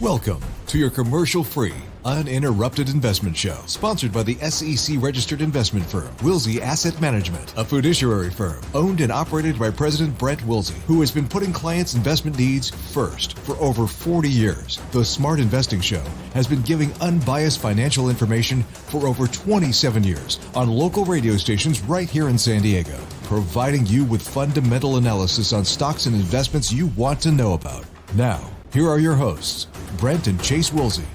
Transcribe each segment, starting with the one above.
Welcome to your commercial-free, uninterrupted investment show, sponsored by the SEC-registered investment firm, LawsuitThe Asset Management, a fiduciary firm owned and operated by President Brent Wilsey, who has been putting clients' investment needs first for over 40 years. The Smart Investing Show has been giving unbiased financial information for over 27 years on local radio stations right here in San Diego, providing you with fundamental analysis on stocks and investments you want to know about. Now, here are your hosts, Brent and Chase Wilsey.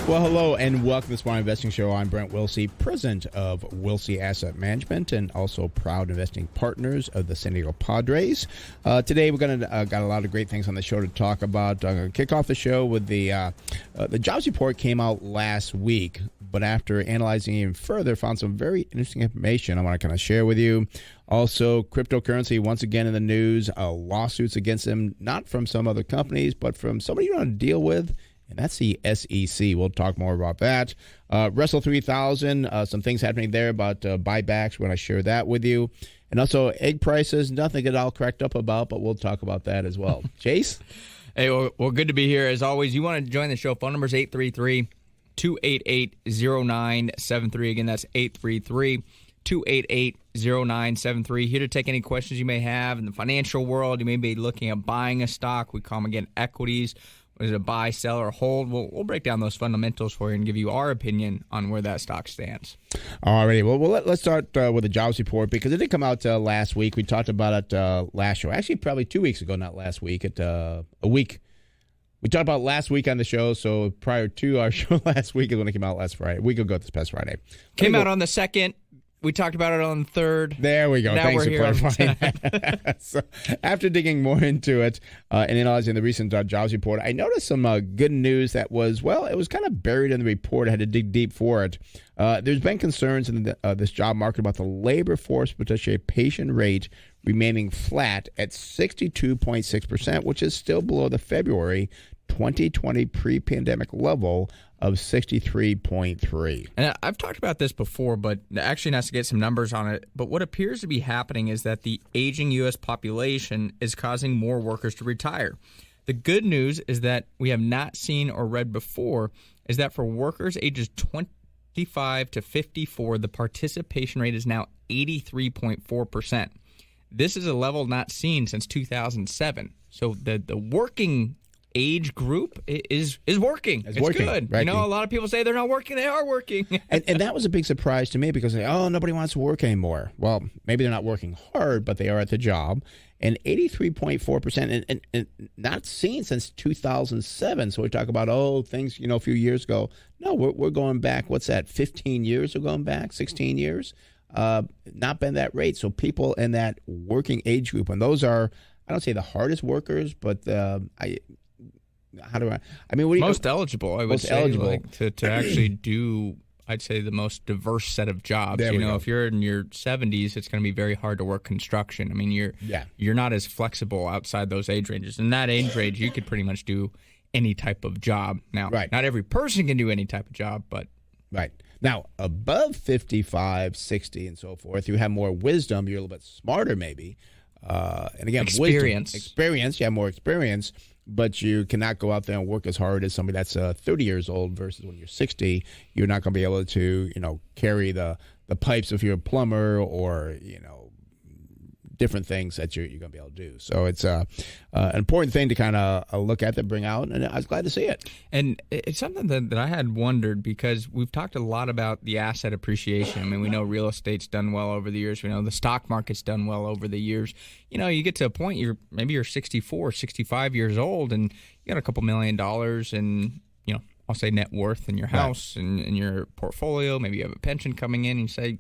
Well, hello and welcome to the Smart Investing Show. I'm Brent Wilsey, president of LawsuitThe Asset Management and also proud investing partners of the San Diego Padres. Today we're going to got a lot of great things on the show to talk about. I'm going to kick off the show with the jobs report came out last week, but after analyzing even further, found some very interesting information I want to kind of share with you. Also, cryptocurrency, once again in the news, lawsuits against them, not from some other companies, but from somebody you want to deal with, and that's the SEC. We'll talk more about that. Russell 3000, some things happening there about buybacks. We're going to share that with you. And also, egg prices, nothing to get all cracked up about, but we'll talk about that as well. Chase? Hey, well, good to be here. As always, you want to join the show. Phone number is 833-288-0973. Again, that's 833-288-0973. Here to take any questions you may have in the financial world. You may be looking at buying a stock. We call them, again, equities. Is it a buy, sell, or hold? We'll break down those fundamentals for you and give you our opinion on where that stock stands. All righty. Well, let's start with the jobs report because it did come out last week. We talked about it last show. Actually, probably 2 weeks ago, not last week. A week. We talked about last week on the show, so prior to our show last week is when it came out last Friday. A week ago this past Friday. Came out on the 2nd. We talked about it on the 3rd. There we go. Now Thanks we're for here. clarifying. So, after digging more into it and analyzing the recent jobs report, I noticed some good news that was, well, it was kind of buried in the report. I had to dig deep for it. There's been concerns in this job market about the labor force participation rate remaining flat at 62.6%, which is still below the February 2020 pre-pandemic level of 63.3. And I've talked about this before, but actually not to get some numbers on it. But what appears to be happening is that the aging U.S. population is causing more workers to retire. The good news is that we have not seen or read before is that for workers ages 25 to 54, the participation rate is now 83.4%. This is a level not seen since 2007. So the working age group is working. It's working, good. right. You know, a lot of people say they're not working. They are working. and that was a big surprise to me because, nobody wants to work anymore. Well, maybe they're not working hard, but they are at the job. And 83.4%, and not seen since 2007. So we talk about, things, a few years ago. No, we're going back, what's that, 15 years we're going back, 16 years? Not been that rate. So people in that working age group, and those are, I don't say the hardest workers, but most eligible, I would say, eligible. like, to actually do, I'd say, the most diverse set of jobs. If you're in your 70s, it's going to be very hard to work construction. I mean, you're not as flexible outside those age ranges. In that age range, you could pretty much do any type of job. Now, not every person can do any type of job, but right. Now, above 55, 60, and so forth, you have more wisdom. You're a little bit smarter, maybe. And again, experience, you have more experience. But you cannot go out there and work as hard as somebody that's 30 years old versus when you're 60. You're not going to be able to, carry the pipes if you're a plumber or, different things that you're going to be able to do. So it's an important thing to kind of look at and bring out, and I was glad to see it. And it's something that I had wondered because we've talked a lot about the asset appreciation. I mean, we know real estate's done well over the years. We know the stock market's done well over the years. You get to a point, you're 64, 65 years old, and you got a couple $1 million in, I'll say net worth in your house and in your portfolio. Maybe you have a pension coming in, and you say,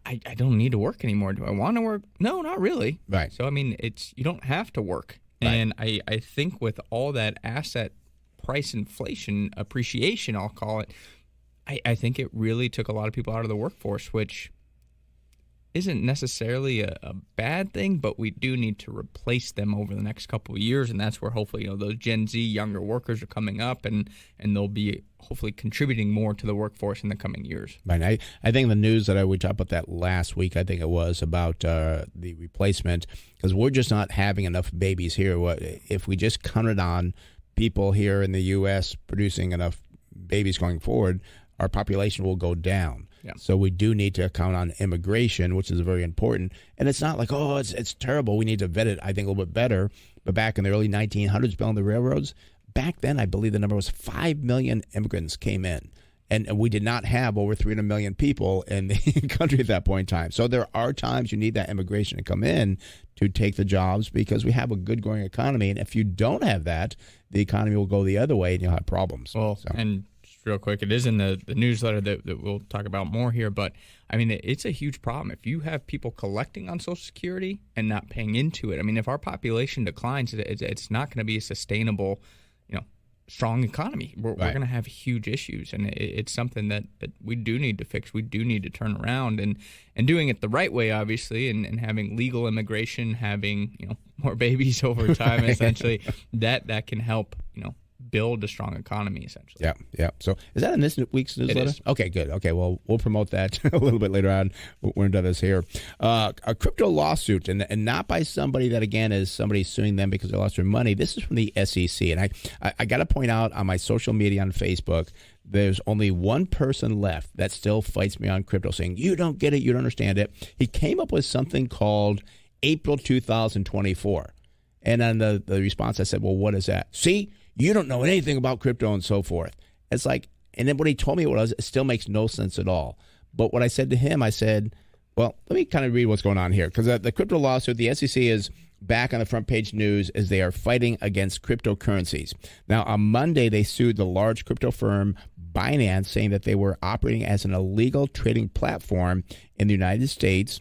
I don't need to work anymore. Do I want to work? No, not really. Right. So, I mean, you don't have to work. Right. And I think with all that asset price inflation, appreciation, I'll call it, I think it really took a lot of people out of the workforce, which isn't necessarily a bad thing, but we do need to replace them over the next couple of years, and that's where hopefully those Gen Z younger workers are coming up, and they'll be hopefully contributing more to the workforce in the coming years. Right. I think the news that we talked about that last week, I think it was about the replacement, because we're just not having enough babies here. If we just counted on people here in the U.S. producing enough babies going forward, our population will go down. Yeah. So we do need to count on immigration, which is very important. And it's not like, oh, it's terrible, we need to vet it, I think, a little bit better. But back in the early 1900s, building the railroads, back then I believe the number was 5 million immigrants came in. And we did not have over 300 million people in the country at that point in time. So there are times you need that immigration to come in to take the jobs, because we have a good growing economy. And if you don't have that, the economy will go the other way and you'll have problems. Well, and just real quick, it is in the newsletter that we'll talk about more here. But, I mean, it's a huge problem. If you have people collecting on Social Security and not paying into it, I mean, if our population declines, it's not going to be a sustainable, strong economy. We're going to have huge issues, and it's something that we do need to fix. We do need to turn around, and doing it the right way, obviously, and having legal immigration, having more babies over time, essentially, that can help build a strong economy, essentially. Yeah. So is that in this week's newsletter? It is. Okay, good. Okay, well, we'll promote that a little bit later on. We're into this here. A crypto lawsuit, and not by somebody that, again, is somebody suing them because they lost their money. This is from the SEC. And I got to point out on my social media on Facebook, there's only one person left that still fights me on crypto, saying, you don't get it, you don't understand it. He came up with something called April 2024. And on the response, I said, well, what is that? See? You don't know anything about crypto and so forth. It's like, and then what he told me it still makes no sense at all. But what I said to him, I said, well, let me kind of read what's going on here. Because the crypto lawsuit, the SEC is back on the front page news as they are fighting against cryptocurrencies. Now, on Monday, they sued the large crypto firm Binance, saying that they were operating as an illegal trading platform in the United States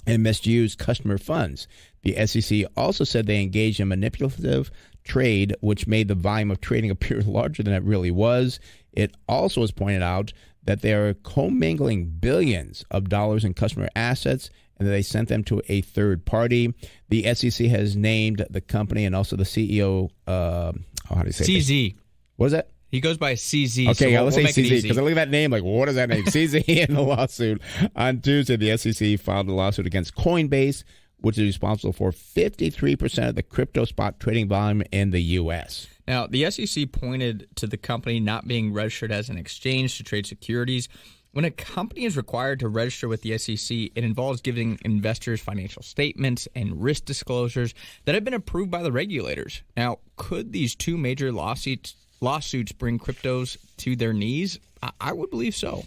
and misused customer funds. The SEC also said they engaged in manipulative trade, which made the volume of trading appear larger than it really was. It also was pointed out that they are commingling billions of dollars in customer assets, and that they sent them to a third party. The SEC has named the company and also the CEO. How do you say CZ. What is that? He goes by CZ. Okay, so let's say CZ, because I look at that name like, well, what is that name? CZ in the lawsuit. On Tuesday, the SEC filed a lawsuit against Coinbase, which is responsible for 53% of the crypto spot trading volume in the U.S. Now, the SEC pointed to the company not being registered as an exchange to trade securities. When a company is required to register with the SEC, it involves giving investors financial statements and risk disclosures that have been approved by the regulators. Now, could these two major lawsuits bring cryptos to their knees? I would believe so.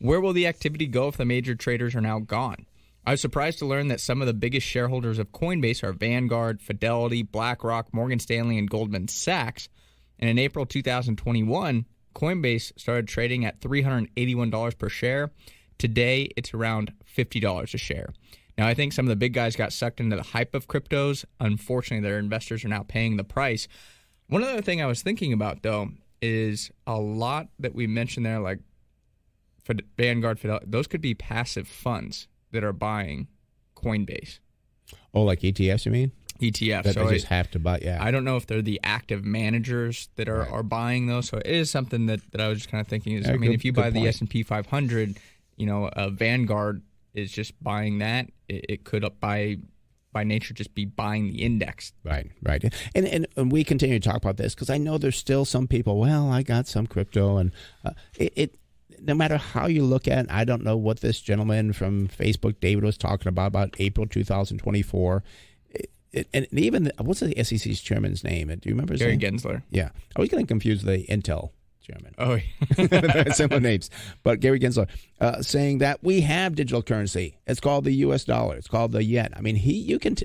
Where will the activity go if the major traders are now gone? I was surprised to learn that some of the biggest shareholders of Coinbase are Vanguard, Fidelity, Blackrock, Morgan Stanley, and Goldman Sachs. And in April 2021, Coinbase started trading at $381 per share. Today, it's around $50 a share. Now, I think some of the big guys got sucked into the hype of cryptos. Unfortunately, their investors are now paying the price. One other thing I was thinking about, though, is a lot that we mentioned there, like Vanguard, Fidelity, those could be passive funds that are buying Coinbase. Oh, like ETFs, you mean? ETFs. That so they just have to buy, yeah. I don't know if they're the active managers that are buying those. So it is something that I was just kind of thinking is, if you buy the S&P 500, Vanguard is just buying that. It could by nature just be buying the index. Right. And we continue to talk about this because I know there's still some people, well, I got some crypto, and no matter how you look at it, I don't know what this gentleman from Facebook, David, was talking about April 2024. And even, what's the SEC's chairman's name? Do you remember his name? Gary Gensler. Yeah. I was getting confused with the Intel chairman. Oh, similar names. But Gary Gensler saying that we have digital currency. It's called the U.S. dollar. It's called the yen. I mean,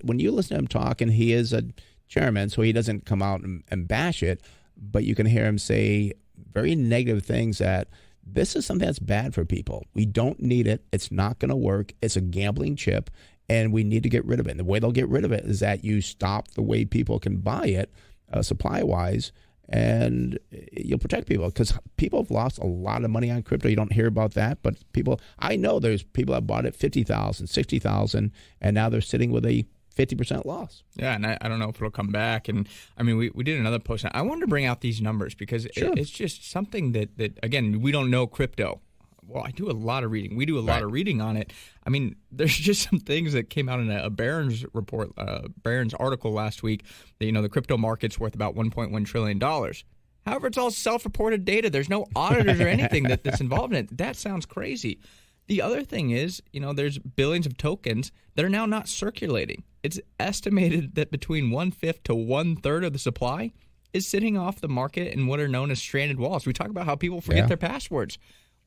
when you listen to him talk, and he is a chairman, so he doesn't come out and bash it, but you can hear him say very negative things that this is something that's bad for people. We don't need it. It's not going to work. It's a gambling chip, and we need to get rid of it. And the way they'll get rid of it is that you stop the way people can buy it supply-wise, and you'll protect people, because people have lost a lot of money on crypto. You don't hear about that, but I know there's people that bought it $50,000, $60,000, and now they're sitting with a 50% loss. Yeah, and I don't know if it'll come back. And I mean, we did another post. I wanted to bring out these numbers because it's just something that, again, we don't know crypto. Well, I do a lot of reading. We do a lot of reading on it. I mean, there's just some things that came out in a Barron's report, Barron's article last week that, the crypto market's worth about $1.1 trillion. However, it's all self-reported data. There's no auditors or anything that's involved in it. That sounds crazy. The other thing is, there's billions of tokens that are now not circulating. It's estimated that between 1/5 to 1/3 of the supply is sitting off the market in what are known as stranded wallets. We talk about how people forget their passwords.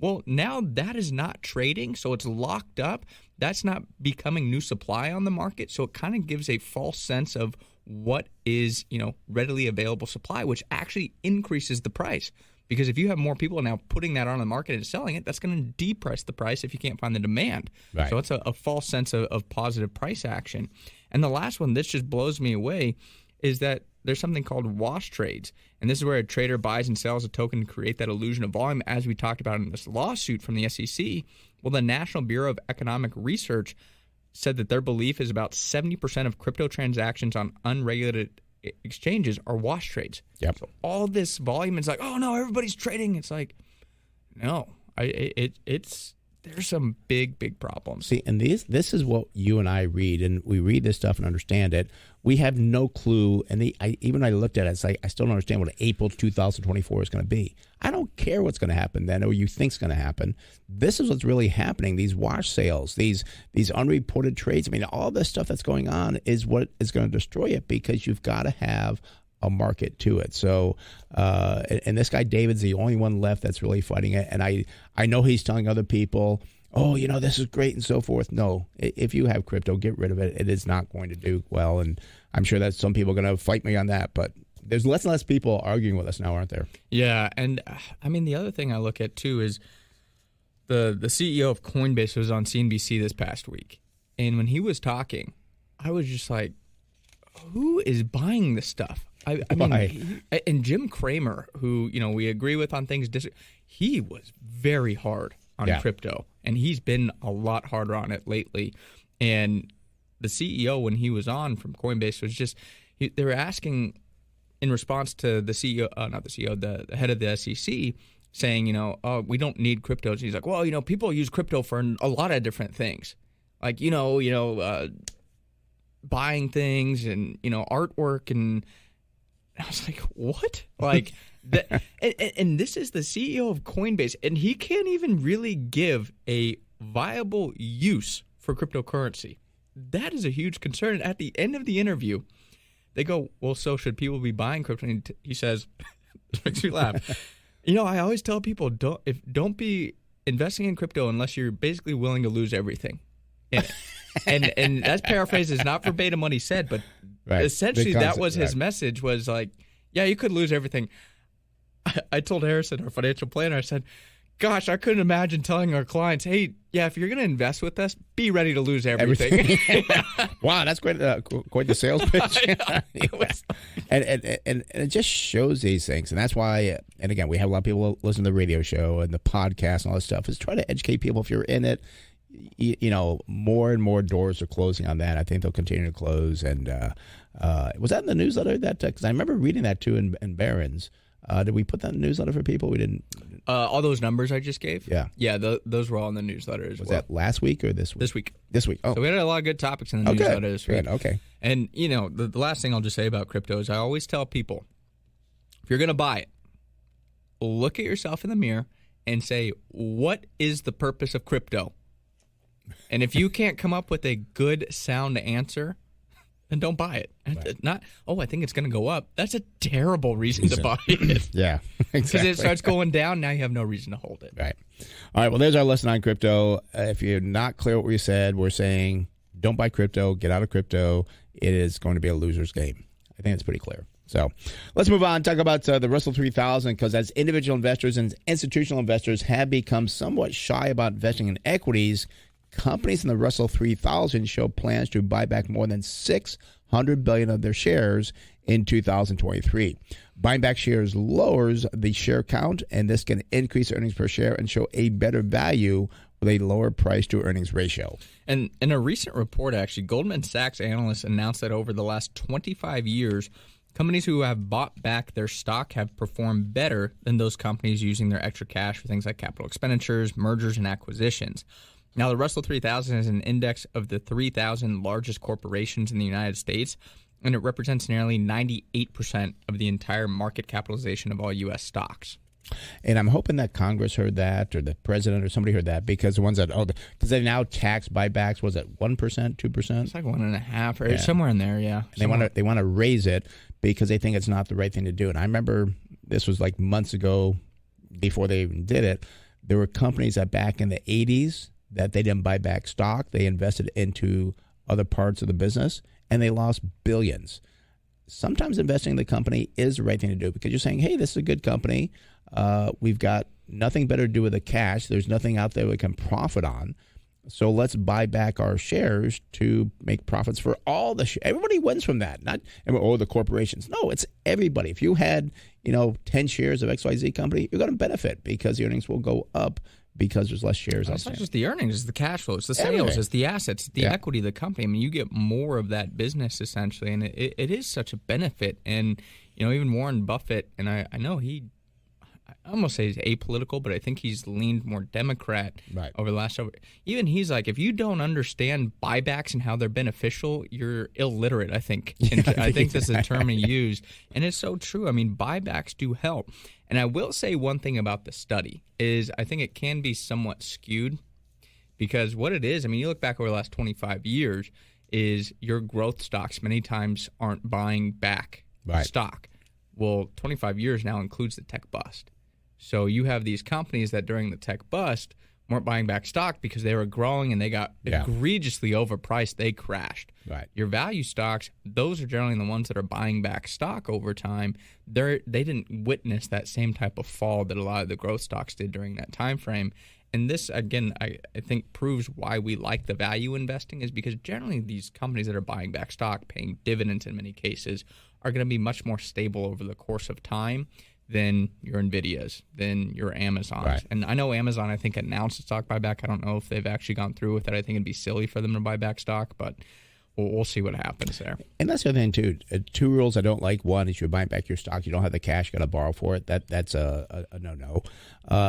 Well, now that is not trading, so it's locked up. That's not becoming new supply on the market, so it kind of gives a false sense of what is, readily available supply, which actually increases the price. Because if you have more people now putting that on the market and selling it, that's going to depress the price if you can't find the demand. Right. So it's a false sense of positive price action. And the last one, this just blows me away, is that there's something called wash trades. And this is where a trader buys and sells a token to create that illusion of volume, as we talked about in this lawsuit from the SEC. Well, the National Bureau of Economic Research said that their belief is about 70% of crypto transactions on unregulated exchanges are wash trades. Yep. So all this volume is like, oh no, everybody's trading. It's like, no, there's some big problems. See, and this is what you and I read, and we read this stuff and understand it. We have no clue, and even I looked at it, it's like, I still don't understand what April 2024 is going to be. I don't care what's going to happen then, or you think's going to happen. This is what's really happening. These wash sales, these unreported trades. I mean, all this stuff that's going on is what is going to destroy it, because you've got to have a market to it. So, and this guy David's the only one left that's really fighting it. And I know he's telling other people, oh, this is great and so forth. No, if you have crypto, get rid of it. It is not going to do well. And I'm sure that some people are going to fight me on that, but there's less and less people arguing with us now, aren't there? Yeah. And I mean, the other thing I look at too is the CEO of Coinbase was on CNBC this past week. And when he was talking, I was just like, who is buying this stuff? I mean, and Jim Cramer, who, we agree with on things, he was very hard on crypto, and he's been a lot harder on it lately. And the CEO, when he was on from Coinbase, was just, they were asking in response to the CEO, the head of the SEC, saying, oh, we don't need cryptos. And he's like, well, people use crypto for a lot of different things, like, buying things and, artwork. And I was like, what? Like, and this is the CEO of Coinbase, and he can't even really give a viable use for cryptocurrency. That is a huge concern. At the end of the interview, they go, well, so should people be buying crypto? And he says, this makes me laugh. I always tell people, don't be investing in crypto unless you're basically willing to lose everything. And that's paraphrased, is not verbatim what he said, but essentially that was his message, was like, yeah, you could lose everything. I told Harrison, our financial planner, I said, gosh, I couldn't imagine telling our clients, hey, yeah, if you're going to invest with us, be ready to lose everything. Wow, that's quite the sales pitch. and it just shows these things. And that's why, and again, we have a lot of people listen to the radio show and the podcast and all this stuff, is try to educate people. If you're in it, more and more doors are closing on that. I think they'll continue to close. And was that in the newsletter? Because I remember reading that too in Barron's. Did we put that in the newsletter for people? We didn't. All those numbers I just gave? Yeah. Those were all in the newsletter as well. Was that last week or this week? This week. This week. Oh. So we had a lot of good topics in the newsletter this week. Good. Okay. And, the last thing I'll just say about crypto is I always tell people, if you're going to buy it, look at yourself in the mirror and say, what is the purpose of crypto? And if you can't come up with a good, sound answer, then don't buy it. Right. Not, I think it's going to go up. That's a terrible reason to buy it. Yeah, exactly. Because it starts going down, now you have no reason to hold it. Right. All right, well, there's our lesson on crypto. If you're not clear what we said, we're saying don't buy crypto, get out of crypto. It is going to be a loser's game. I think it's pretty clear. So let's move on, talk about the Russell 3000, because as individual investors and institutional investors have become somewhat shy about investing in equities, companies in the Russell 3000 show plans to buy back more than $600 billion of their shares in 2023. Buying back shares lowers the share count, and this can increase earnings per share and show a better value with a lower price to earnings ratio. And in a recent report, actually, Goldman Sachs analysts announced that over the last 25 years, companies who have bought back their stock have performed better than those companies using their extra cash for things like capital expenditures, mergers, and acquisitions. Now, the Russell 3000 is an index of the 3,000 largest corporations in the United States, and it represents nearly 98% of the entire market capitalization of all U.S. stocks. And I'm hoping that Congress heard that, or the president or somebody heard that, because the ones that, because they now tax buybacks, was it 1%, 2%? It's like 1.5% or somewhere in there, yeah. They want to raise it because they think it's not the right thing to do. And I remember this was like months ago, before they even did it. There were companies that back in the 80s that they didn't buy back stock. They invested into other parts of the business, and they lost billions. Sometimes investing in the company is the right thing to do because you're saying, hey, this is a good company. We've got nothing better to do with the cash. There's nothing out there we can profit on. So let's buy back our shares to make profits for all the everybody wins from that. Not the corporations. No, it's everybody. If you had 10 shares of XYZ company, you're going to benefit because the earnings will go up because there's less shares outstanding. It's not just the earnings, it's the cash flow, it's the sales, it's the assets, it's the equity of the company. I mean, you get more of that business essentially, and it is such a benefit. And even Warren Buffett, and I know I almost say he's apolitical, but I think he's leaned more Democrat over the last even he's like, if you don't understand buybacks and how they're beneficial, you're illiterate, I think. And I think that's the term he used. And it's so true. I mean, buybacks do help. And I will say one thing about the study is I think it can be somewhat skewed because what it is, I mean, you look back over the last 25 years, is your growth stocks many times aren't buying back stock. Well, 25 years now includes the tech bust. So you have these companies that during the tech bust weren't buying back stock because they were growing and they got egregiously overpriced. They crashed. Right. Your value stocks, those are generally the ones that are buying back stock over time. They didn't witness that same type of fall that a lot of the growth stocks did during that time frame. And this, again, I think proves why we like the value investing is because generally these companies that are buying back stock, paying dividends in many cases, are going to be much more stable over the course of time than your NVIDIAs, than your Amazons. Right. And I know Amazon, I think, announced a stock buyback. I don't know if they've actually gone through with it. I think it'd be silly for them to buy back stock, but we'll see what happens there. And that's the other thing, too. Two rules I don't like. One is you're buying back your stock. You don't have the cash. You got to borrow for it. That's a no-no.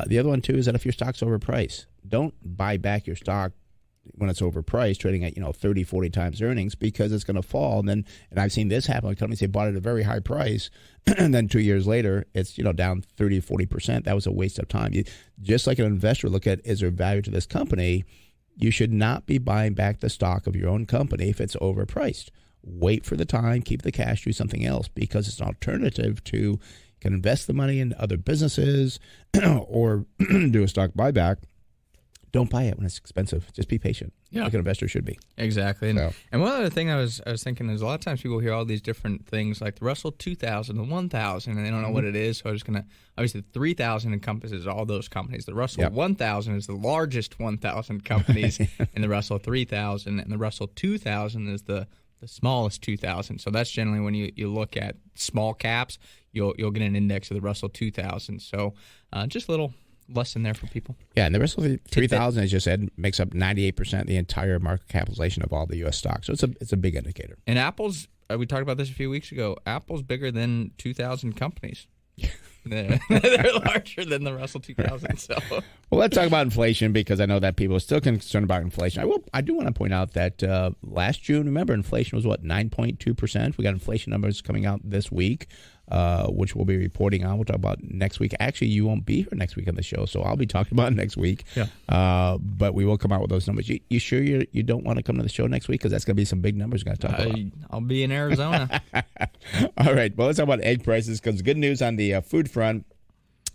The other one, too, is that if your stock's overpriced, don't buy back your stock when it's overpriced, trading at 30, 40 times earnings because it's going to fall. And I've seen this happen with companies. They bought it at a very high price, and then 2 years later, it's down 30, 40%. That was a waste of time. Just like an investor, look at, is there value to this company? You should not be buying back the stock of your own company if it's overpriced. Wait for the time, keep the cash, do something else because it's an alternative to you can invest the money in other businesses or do a stock buyback. Don't buy it when it's expensive. Just be patient, like an investor should be. Exactly. And one other thing I was thinking is a lot of times people hear all these different things like the Russell 2000, the 1000, and they don't know what it is. So I was going to, obviously the 3000 encompasses all those companies. The Russell 1000 is the largest 1000 companies in the Russell 3000, and the Russell 2000 is the smallest 2000. So that's generally when you look at small caps, you'll get an index of the Russell 2000. So just a little lesson there for people. Yeah, and the Russell 3000, as you said, makes up 98% of the entire market capitalization of all the U.S. stocks. So it's a big indicator. And Apple's, we talked about this a few weeks ago, Apple's bigger than 2,000 companies. They're larger than the Russell 2000. So, well, let's talk about inflation because I know that people are still concerned about inflation. I do want to point out that last June, remember, inflation was 9.2%. We got inflation numbers coming out this week, which we'll be reporting on. We'll talk about next week. Actually, you won't be here next week on the show, so I'll be talking about it next week. Yeah. But we will come out with those numbers. You sure you don't want to come to the show next week because that's going to be some big numbers we're going to talk about. I'll be in Arizona. All right. Well, let's talk about egg prices because good news on the food front,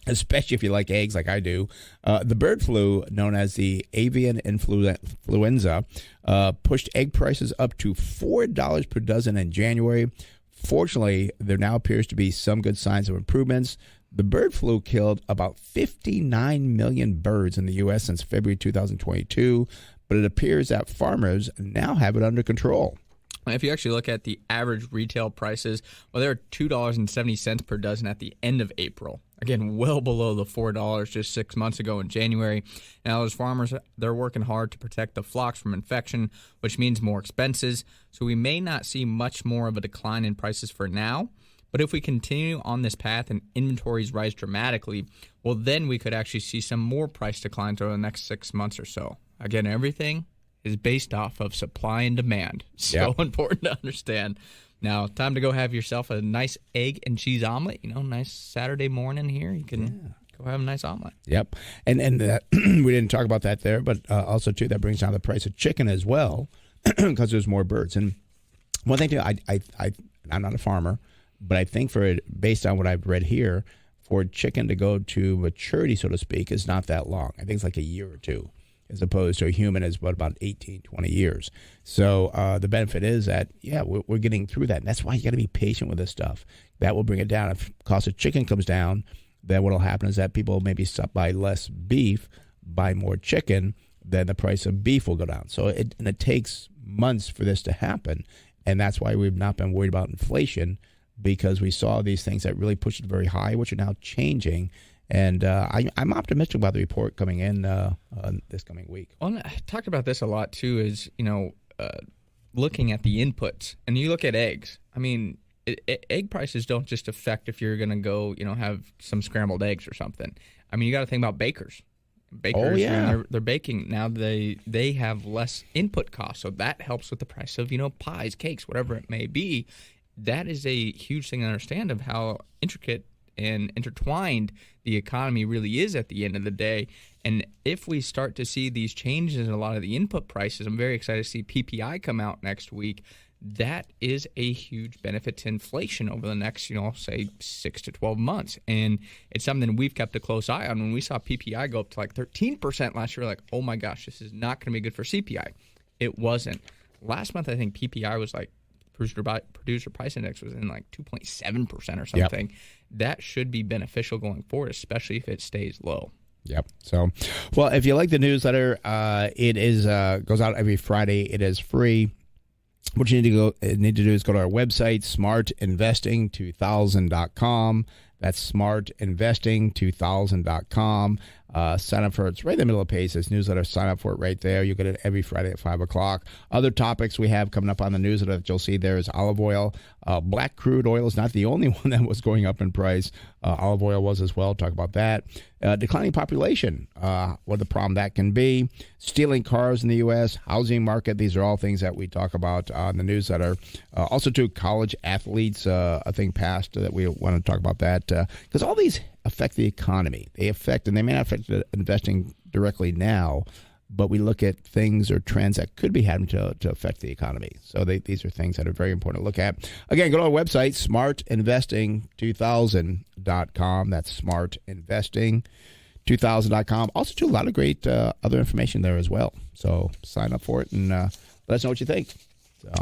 especially if you like eggs like I do. The bird flu, known as the avian influenza, pushed egg prices up to $4 per dozen in January. Fortunately, there now appears to be some good signs of improvements. The bird flu killed about 59 million birds in the U.S. since February 2022. but it appears that farmers now have it under control. If you actually look at the average retail prices, well, they're $2.70 per dozen at the end of April. Again, well below the $4 just 6 months ago in January. Now, those farmers, they're working hard to protect the flocks from infection, which means more expenses. So we may not see much more of a decline in prices for now. But if we continue on this path and inventories rise dramatically, well, then we could actually see some more price declines over the next 6 months or so. Again, everything is based off of supply and demand. So important to understand. Now, time to go have yourself a nice egg and cheese omelet. Nice Saturday morning here. You can go have a nice omelet. Yep. And we didn't talk about that there, but also, too, that brings down the price of chicken as well because there's more birds. And one thing, too, I'm not a farmer, but I think based on what I've read here, for chicken to go to maturity, so to speak, is not that long. I think it's like a year or two, as opposed to a human is about 18, 20 years. So the benefit is that, we're getting through that. And that's why you got to be patient with this stuff. That will bring it down. If the cost of chicken comes down, then what will happen is that people maybe stop buy less beef, buy more chicken, then the price of beef will go down. So it takes months for this to happen. And that's why we've not been worried about inflation, because we saw these things that really pushed it very high, which are now changing. And I'm optimistic about the report coming in this coming week. Well, I talked about this a lot, too, is, looking at the inputs. And you look at eggs. I mean, egg prices don't just affect if you're going to go, have some scrambled eggs or something. I mean, you got to think about bakers. Bakers, they're baking. Now they have less input costs, so that helps with the price of, pies, cakes, whatever it may be. That is a huge thing to understand of how intricate and intertwined the economy really is at the end of the day. And if we start to see these changes in a lot of the input prices, I'm very excited to see PPI come out next week. That is a huge benefit to inflation over the next, say 6 to 12 months. And it's something we've kept a close eye on. When we saw PPI go up to like 13% last year, like, oh my gosh, this is not going to be good for CPI. It wasn't. Last month, I think PPI was like, producer price index was in like 2.7% or something. Yep. That should be beneficial going forward, especially if it stays low. Yep. So, well, if you like the newsletter, it is goes out every Friday. It is free. What you need to do is go to our website, smartinvesting2000.com. That's smartinvesting2000.com. Sign up for it. It's right in the middle of the page. This newsletter. Sign up for it right there. You'll get it every Friday at 5 o'clock. Other topics we have coming up on the newsletter that you'll see there is olive oil. Black crude oil is not the only one that was going up in price. Olive oil was as well. Talk about that. Declining population, what the problem that can be. Stealing cars in the U.S., housing market. These are all things that we talk about on the newsletter. Also, too, college athletes, a thing passed that we want to talk about that. Because all these affect the economy. They may not affect investing directly now, but we look at things or trends that could be happening to affect the economy. So these are things that are very important to look at. Again, go to our website, smartinvesting2000.com. That's smartinvesting2000.com. Also, too, a lot of great other information there as well. So sign up for it and let us know what you think. So,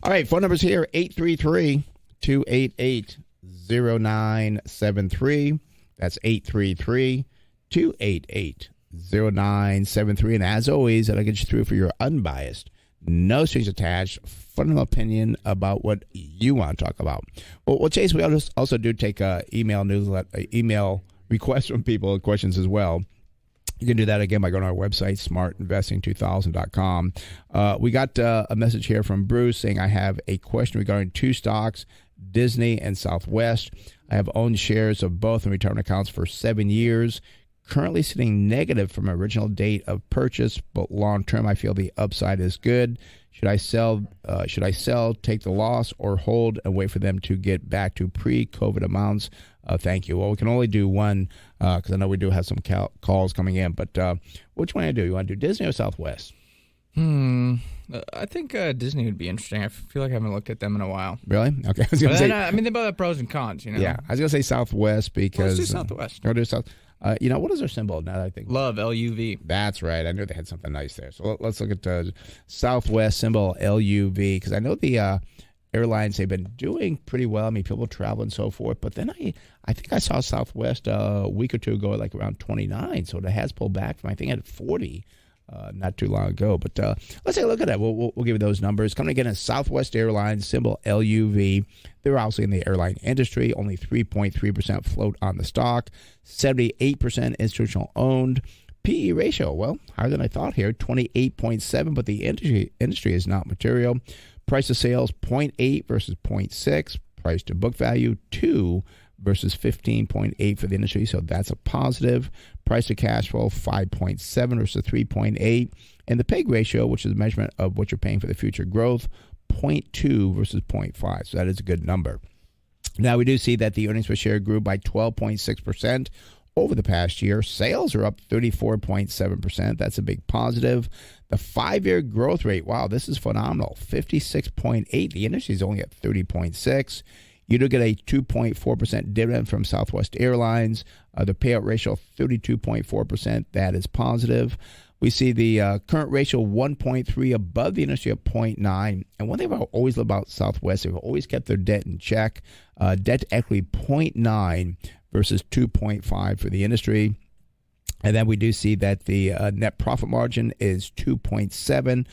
all right, phone numbers here, 833-288-0973. That's 833-288-0973. And as always, that'll get you through for your unbiased, no strings attached, fundamental opinion about what you want to talk about. Well, Chase, we also do take email requests from people and questions as well. You can do that again by going to our website, smartinvesting2000.com. We got a message here from Bruce saying, I have a question regarding two stocks, Disney and Southwest. I have owned shares of both in retirement accounts for 7 years. Currently sitting negative from original date of purchase, but long term I feel the upside is good. Should I sell, take the loss, or hold and wait for them to get back to pre-COVID amounts? Thank you. Well, we can only do one because I know we do have some calls coming in. But which one do you do? You want to do Disney or Southwest? I think Disney would be interesting. I feel like I haven't looked at them in a while. Really? Okay. They both have pros and cons, Yeah, I was going to say Southwest because... Let's do Southwest. Go to South. What is their symbol now that I think? Love, LUV. That's right. I knew they had something nice there. So let's look at the Southwest symbol, LUV, because I know the airlines, they've been doing pretty well. I mean, people travel and so forth. But then I think I saw Southwest a week or two ago at like around 29. So it has pulled back from, I think, at 40 not too long ago. But let's take a look at that. We'll give you those numbers. Coming again is Southwest Airlines, symbol LUV. They're obviously in the airline industry. Only 3.3% float on the stock. 78% institutional owned. PE ratio, well, higher than I thought here, 28.7, but the industry is not material. Price to sales, 0.8 versus 0.6. Price to book value, 2 versus 15.8 for the industry, so that's a positive. Price to cash flow, 5.7 versus 3.8. And the PEG ratio, which is a measurement of what you're paying for the future growth, 0.2 versus 0.5, so that is a good number. Now, we do see that the earnings per share grew by 12.6% over the past year. Sales are up 34.7%. That's a big positive. The 5-year growth rate, wow, this is phenomenal, 56.8. The industry is only at 30.6. You do get a 2.4% dividend from Southwest Airlines. The payout ratio, 32.4%. That is positive. We see the current ratio 1.3 above the industry at 0.9. And one thing I've always loved about Southwest, they've always kept their debt in check. Debt to equity 0.9 versus 2.5 for the industry. And then we do see that the net profit margin is 2.7.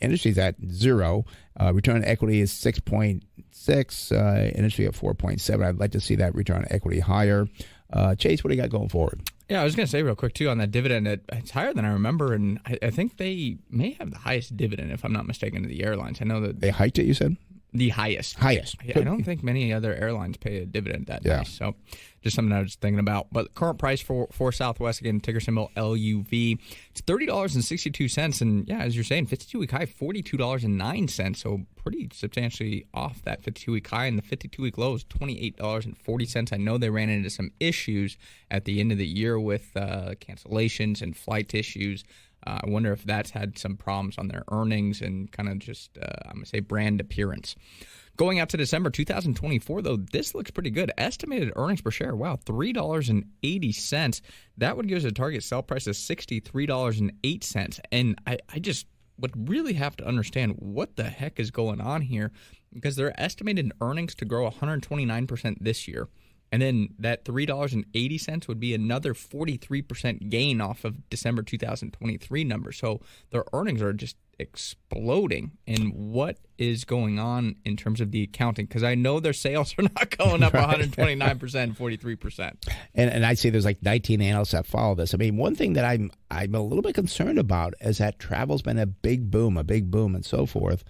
Industry's at 0. Return on equity is 6.6. Industry at 4.7. I'd like to see that return on equity higher. Chase, what do you got going forward? Yeah, I was going to say real quick, too, on that dividend, it's higher than I remember, and I think they may have the highest dividend, if I'm not mistaken, of the airlines. I know that they hiked it, you said? The highest. I don't think many other airlines pay a dividend that nice. So just something I was thinking about. But current price for Southwest, again, ticker symbol LUV, it's $30.62. And yeah, as you're saying, 52-week high, $42.09. So pretty substantially off that 52-week high. And the 52-week low is $28.40. I know they ran into some issues at the end of the year with cancellations and flight issues. I wonder if that's had some problems on their earnings and kind of just, I'm going to say, brand appearance. Going out to December 2024, though, this looks pretty good. Estimated earnings per share, wow, $3.80. That would give us a target sell price of $63.08. And I just would really have to understand what the heck is going on here, because their estimated earnings to grow 129% this year. And then that $3.80 would be another 43% gain off of December 2023 numbers. So their earnings are just exploding. And what is going on in terms of the accounting? Because I know their sales are not going up 129%, 43%. And I'd say there's like 19 analysts that follow this. I mean, one thing that I'm a little bit concerned about is that travel's been a big boom and so forth.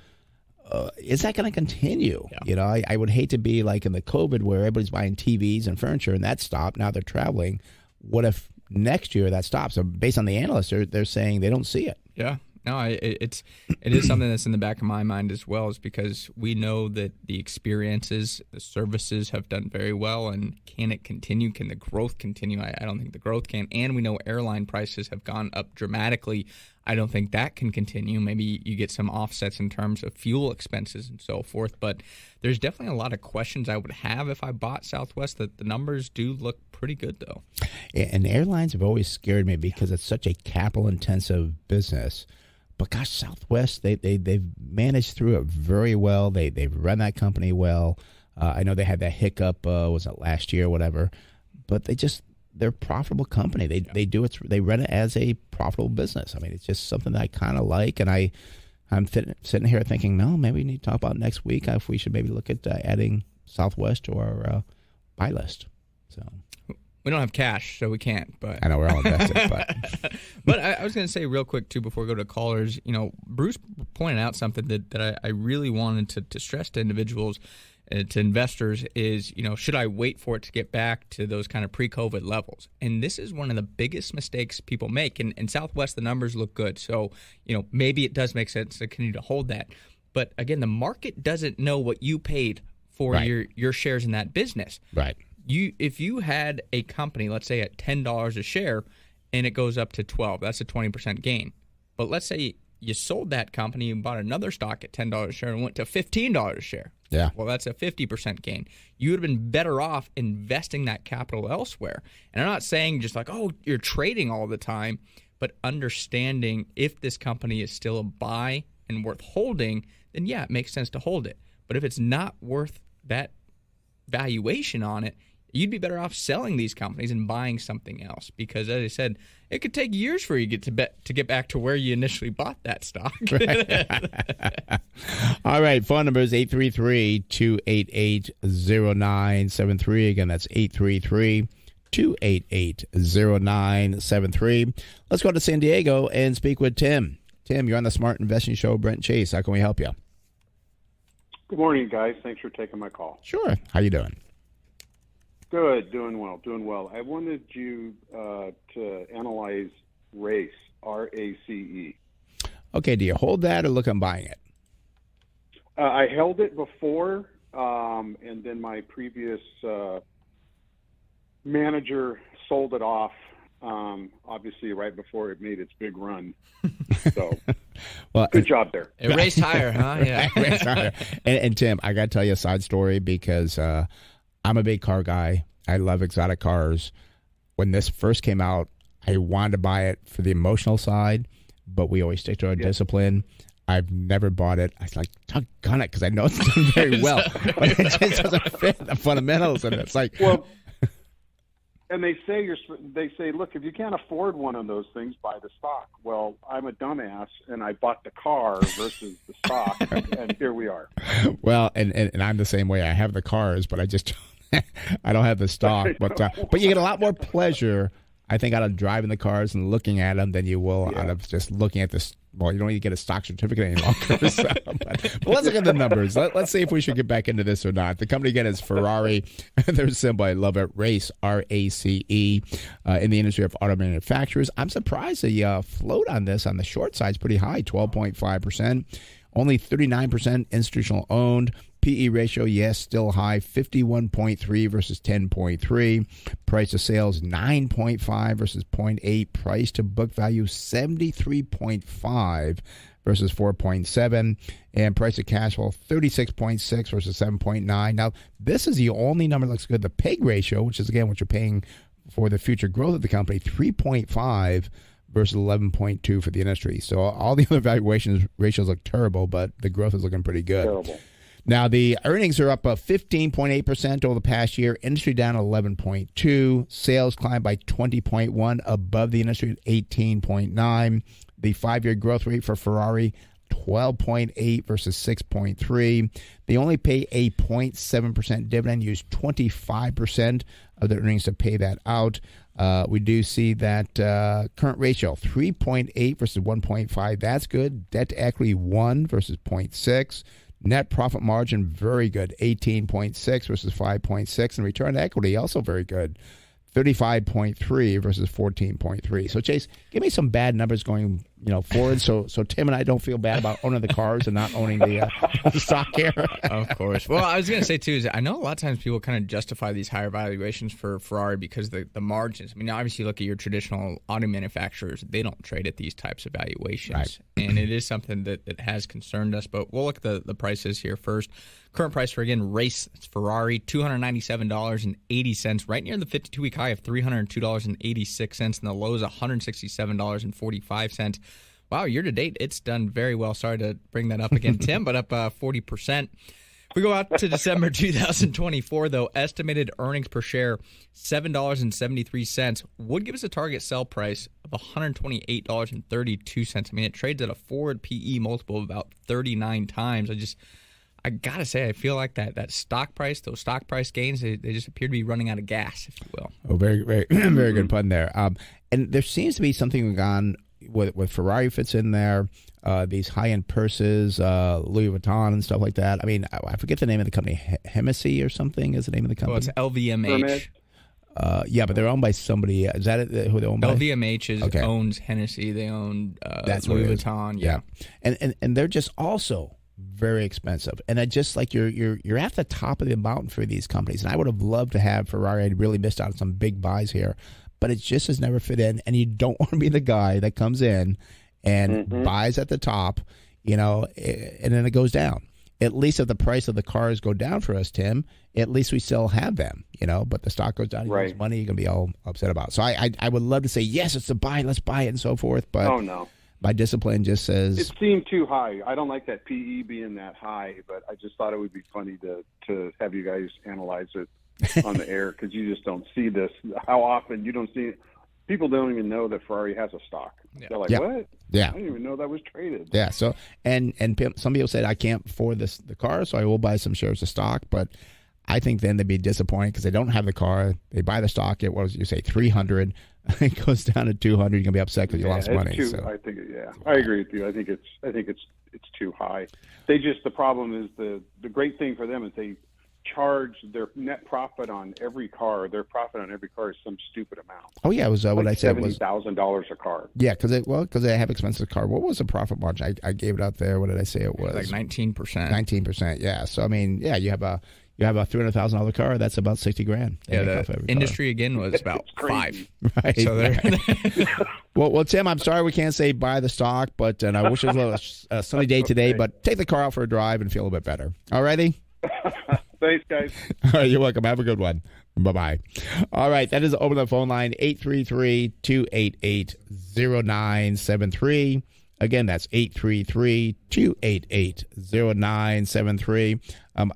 Is that going to continue? Yeah. You know, I would hate to be like in the COVID where everybody's buying TVs and furniture and that stopped. Now they're traveling. What if next year that stops? So based on the analysts, they're saying they don't see it. Yeah. No, it is something that's in the back of my mind as well, is because we know that the experiences, the services have done very well, and can it continue? Can the growth continue? I don't think the growth can. And we know airline prices have gone up dramatically. I don't think that can continue. Maybe you get some offsets in terms of fuel expenses and so forth, but there's definitely a lot of questions I would have if I bought Southwest. That the numbers do look pretty good, though. And airlines have always scared me because it's such a capital-intensive business. But gosh, Southwest, they've managed through it very well. They've run that company well. I know they had that hiccup, was it last year or whatever, but they're a profitable company. They run it as a profitable business. I mean, it's just something that I kind of like, and I'm sitting here thinking, no, maybe we need to talk about next week if we should maybe look at adding Southwest to our buy list. So. We don't have cash, so we can't. But I know we're all invested. But I was going to say real quick, too, before we go to callers, Bruce pointed out something that I really wanted to stress to individuals, to investors, is, should I wait for it to get back to those kind of pre-COVID levels? And this is one of the biggest mistakes people make. And in Southwest, the numbers look good. So, maybe it does make sense to continue to hold that. But, again, the market doesn't know what you paid for your shares in that business. Right. If you had a company, let's say at $10 a share, and it goes up to $12, that's a 20% gain. But let's say you sold that company and bought another stock at $10 a share and went to $15 a share. Yeah. Well, that's a 50% gain. You would have been better off investing that capital elsewhere. And I'm not saying just like, oh, you're trading all the time, but understanding if this company is still a buy and worth holding, then yeah, it makes sense to hold it. But if it's not worth that valuation on it, you'd be better off selling these companies and buying something else because, as I said, it could take years for you to get back to where you initially bought that stock. All right, phone number is 833-288-0973. Again, that's 833-288-0973. Let's go to San Diego and speak with Tim. Tim, you're on the Smart Investing Show. Brent Chase, how can we help you? Good morning, guys. Thanks for taking my call. Sure. How you doing? Good. Doing well. I wanted you to analyze RACE, RACE. Okay, do you hold that or look at buying it? I held it before, and then my previous manager sold it off, obviously right before it made its big run. So, well, good job there. It raced higher, huh? Yeah. Raced higher. And Tim, I got to tell you a side story because I'm a big car guy. I love exotic cars. When this first came out, I wanted to buy it for the emotional side, but we always stick to our discipline. I've never bought it. I was like, doggone it, because I know it's done very well. But it just doesn't fit the fundamentals. And it's like... Well, and they say, look, if you can't afford one of those things, buy the stock. Well, I'm a dumbass, and I bought the car versus the stock, and here we are. Well, and I'm the same way. I have the cars, but I just... I don't have the stock, but you get a lot more pleasure, I think, out of driving the cars and looking at them than you will out of just looking at this. Well, you don't need to get a stock certificate any longer. So, but let's look at the numbers. Let's see if we should get back into this or not. The company, again, is Ferrari. Their symbol, I love it, RACE, R-A-C-E, in the industry of auto manufacturers. I'm surprised the float on this on the short side is pretty high, 12.5%. Only 39% institutional owned. PE ratio, yes, still high, 51.3 versus 10.3. Price to sales, 9.5 versus 0.8. Price to book value, 73.5 versus 4.7. And price to cash flow, 36.6 versus 7.9. Now, this is the only number that looks good. The PEG ratio, which is, again, what you're paying for the future growth of the company, 3.5 versus 11.2 for the industry. So all the other valuations ratios look terrible, but the growth is looking pretty good. Terrible. Now, the earnings are up 15.8% over the past year. Industry down 11.2. Sales climbed by 20.1, above the industry at 18.9. The 5-year growth rate for Ferrari, 12.8 versus 6.3. They only pay a 0.7% dividend, use 25% of their earnings to pay that out. We do see that current ratio, 3.8 versus 1.5. That's good. Debt to equity, 1 versus 0.6. Net profit margin, very good, 18.6 versus 5.6. And return to equity, also very good, 35.3 versus 14.3. So, Chase, give me some bad numbers going forward so Tim and I don't feel bad about owning the cars and not owning the stock here. Of course. Well, I was going to say, too, is I know a lot of times people kind of justify these higher valuations for Ferrari because the margins. I mean, obviously, you look at your traditional auto manufacturers, they don't trade at these types of valuations. Right. And it is something that has concerned us. But we'll look at the prices here first. Current price for, again, RACE, it's Ferrari, $297.80, right near the 52-week high of $302.86, and the low is $167.45. Wow, year to date, it's done very well. Sorry to bring that up again, Tim, but up 40%. If we go out to December 2024, though, estimated earnings per share, $7.73, would give us a target sell price of $128.32. I mean, it trades at a forward PE multiple of about 39 times. I got to say, I feel like that stock price, those stock price gains, they just appear to be running out of gas, if you will. Oh, very, very, very good pun there. And there seems to be something going on with Ferrari fits in there, these high-end purses, Louis Vuitton and stuff like that. I mean, I forget the name of the company. Hennessy or something is the name of the company? Well, it's LVMH. Yeah, but they're owned by somebody. Is that who they're owned by? LVMH owns Hennessy. They own That's Louis Vuitton. Yeah. And they're just also very expensive. And I just like you're at the top of the mountain for these companies. And I would have loved to have Ferrari. I really missed out on some big buys here. But it just has never fit in. And you don't want to be the guy that comes in and buys at the top, and then it goes down. At least if the price of the cars go down for us, Tim, at least we still have them, but the stock goes down, you lose money, you're going to be all upset about it. So I would love to say, yes, it's a buy, let's buy it and so forth. But oh, no. My discipline just says... It seemed too high. I don't like that PE being that high, but I just thought it would be funny to have you guys analyze it on the air because you just don't see this. How often you don't see it. People don't even know that Ferrari has a stock. They're like, what? Yeah. I didn't even know that was traded. Yeah. So, and some people said, I can't afford the car, so I will buy some shares of stock. But I think then they'd be disappointed because they don't have the car. They buy the stock at, what was you say, 300. It goes down to 200. You're going to be upset because you lost money. I think, I agree with you. I think it's too high. The problem is the great thing for them is they charge their net profit on every car. Their profit on every car is some stupid amount. Oh yeah, it was what I said was $70,000 a car. Yeah, because they have expensive car. What was the profit margin? I gave it out there. What did I say it was? Like 19%. 19%. Yeah. So I mean, yeah, you have a $300,000 car. That's about $60,000. Yeah, the industry again was about 5. Right. So well, Tim, I'm sorry we can't say buy the stock, but and I wish it was a sunny day today. But take the car out for a drive and feel a bit better. All righty. Thanks, guys. All right, you're welcome. Have a good one. Bye-bye. All right, that is open the phone line, 833-288-0973. Again, that's 833-288-0973.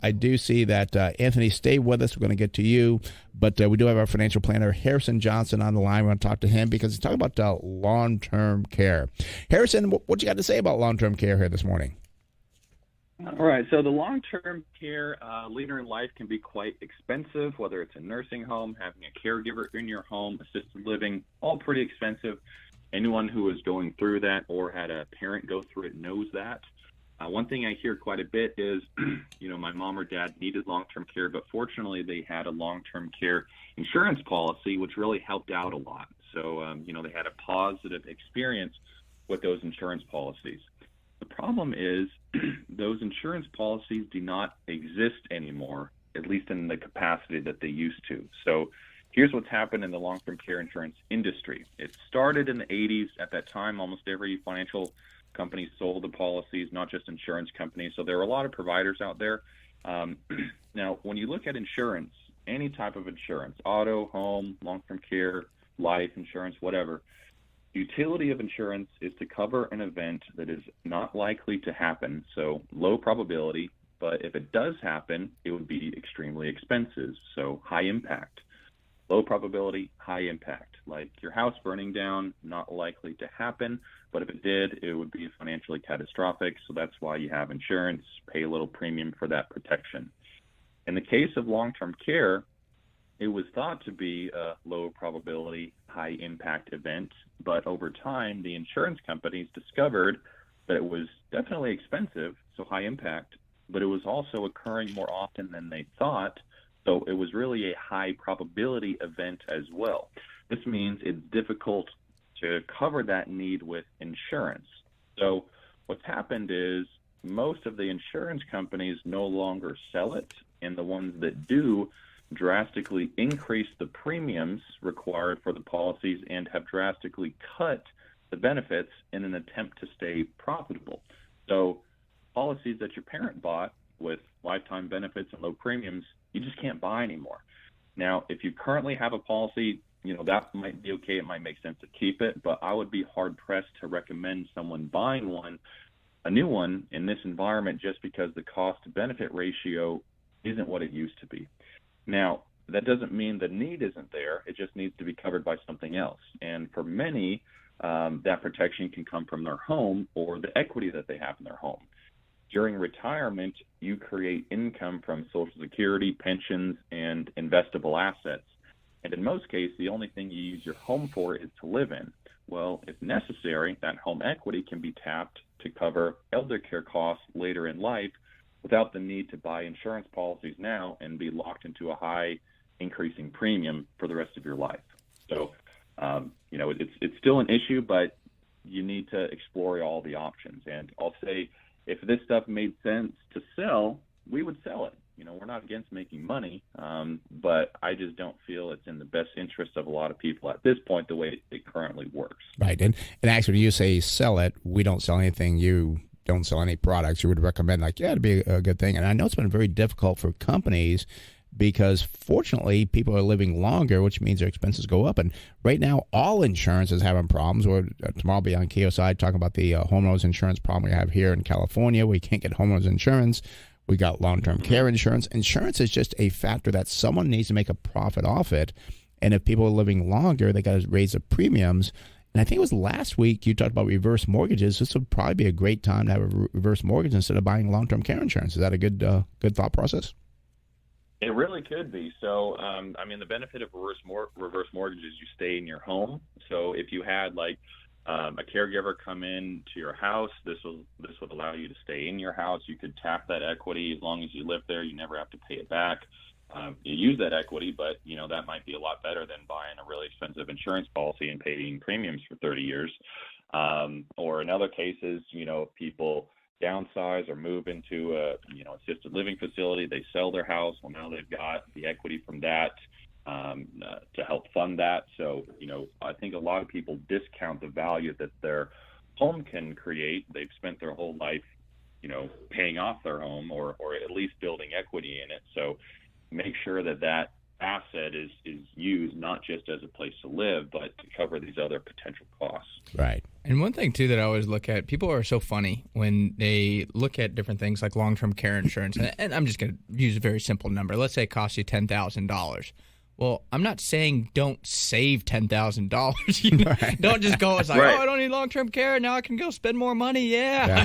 I do see that, Anthony, stay with us. We're going to get to you. But we do have our financial planner, Harrison Johnson, on the line. We're going to talk to him because he's talking about long-term care. Harrison, what you got to say about long-term care here this morning? All right. So the long-term care later in life can be quite expensive, whether it's a nursing home, having a caregiver in your home, assisted living, all pretty expensive. Anyone who is going through that or had a parent go through it knows that. One thing I hear quite a bit is, my mom or dad needed long-term care, but fortunately they had a long-term care insurance policy, which really helped out a lot. So, they had a positive experience with those insurance policies. The problem is those insurance policies do not exist anymore, at least in the capacity that they used to. So here's what's happened in the long-term care insurance industry. It started in the 80s. At that time, almost every financial company sold the policies, not just insurance companies. So there were a lot of providers out there. Now, when you look at insurance, any type of insurance, auto, home, long-term care, life insurance, whatever, utility of insurance is to cover an event that is not likely to happen, so low probability, but if it does happen, it would be extremely expensive, so high impact. Low probability, high impact, like your house burning down, not likely to happen, but if it did, it would be financially catastrophic, so that's why you have insurance, pay a little premium for that protection. In the case of long-term care, it was thought to be a low probability, high impact event, but over time, the insurance companies discovered that it was definitely expensive, so high impact, but it was also occurring more often than they thought, so it was really a high probability event as well. This means it's difficult to cover that need with insurance. So what's happened is most of the insurance companies no longer sell it, and the ones that do drastically increase the premiums required for the policies and have drastically cut the benefits in an attempt to stay profitable. So policies that your parent bought with lifetime benefits and low premiums, you just can't buy anymore. Now, if you currently have a policy, that might be okay. It might make sense to keep it, but I would be hard-pressed to recommend someone buying a new one in this environment just because the cost-to-benefit ratio isn't what it used to be. Now, that doesn't mean the need isn't there. It just needs to be covered by something else. And for many, that protection can come from their home or the equity that they have in their home. During retirement, you create income from Social Security, pensions, and investable assets. And in most cases, the only thing you use your home for is to live in. Well, if necessary, that home equity can be tapped to cover elder care costs later in life without the need to buy insurance policies now and be locked into a high increasing premium for the rest of your life. So, it's still an issue, but you need to explore all the options. And I'll say, if this stuff made sense to sell, we would sell it. We're not against making money, but I just don't feel it's in the best interest of a lot of people at this point, the way it currently works. Right. And actually, when you say sell it, we don't sell anything. You don't sell any products. You would recommend it'd be a good thing. And I know it's been very difficult for companies because fortunately people are living longer, which means their expenses go up. And right now, all insurance is having problems. Tomorrow I'll be on KOSI talking about the homeowners insurance problem we have here in California. We can't get homeowners insurance. We got long-term care insurance. Insurance is just a factor that someone needs to make a profit off it. And if people are living longer, they got to raise the premiums. And I think it was last week you talked about reverse mortgages. This would probably be a great time to have a reverse mortgage instead of buying long-term care insurance. Is that a good thought process? It really could be. So, the benefit of reverse mortgage is you stay in your home. So if you had a caregiver come in to your house, this would allow you to stay in your house. You could tap that equity as long as you live there. You never have to pay it back. You use that equity, but that might be a lot better than buying a really expensive insurance policy and paying premiums for 30 years. Or in other cases, people downsize or move into a assisted living facility. They sell their house. Well, now they've got the equity from that to help fund that. So I think a lot of people discount the value that their home can create. They've spent their whole life paying off their home or at least building equity in it. So make sure that asset is used not just as a place to live, but to cover these other potential costs. Right. And one thing, too, that I always look at, people are so funny when they look at different things like long-term care insurance. And I'm just going to use a very simple number. Let's say it costs you $10,000. Well, I'm not saying don't save $10,000. Right. Don't just go, it's like, right. Oh, I don't need long-term care. Now I can go spend more money. Yeah.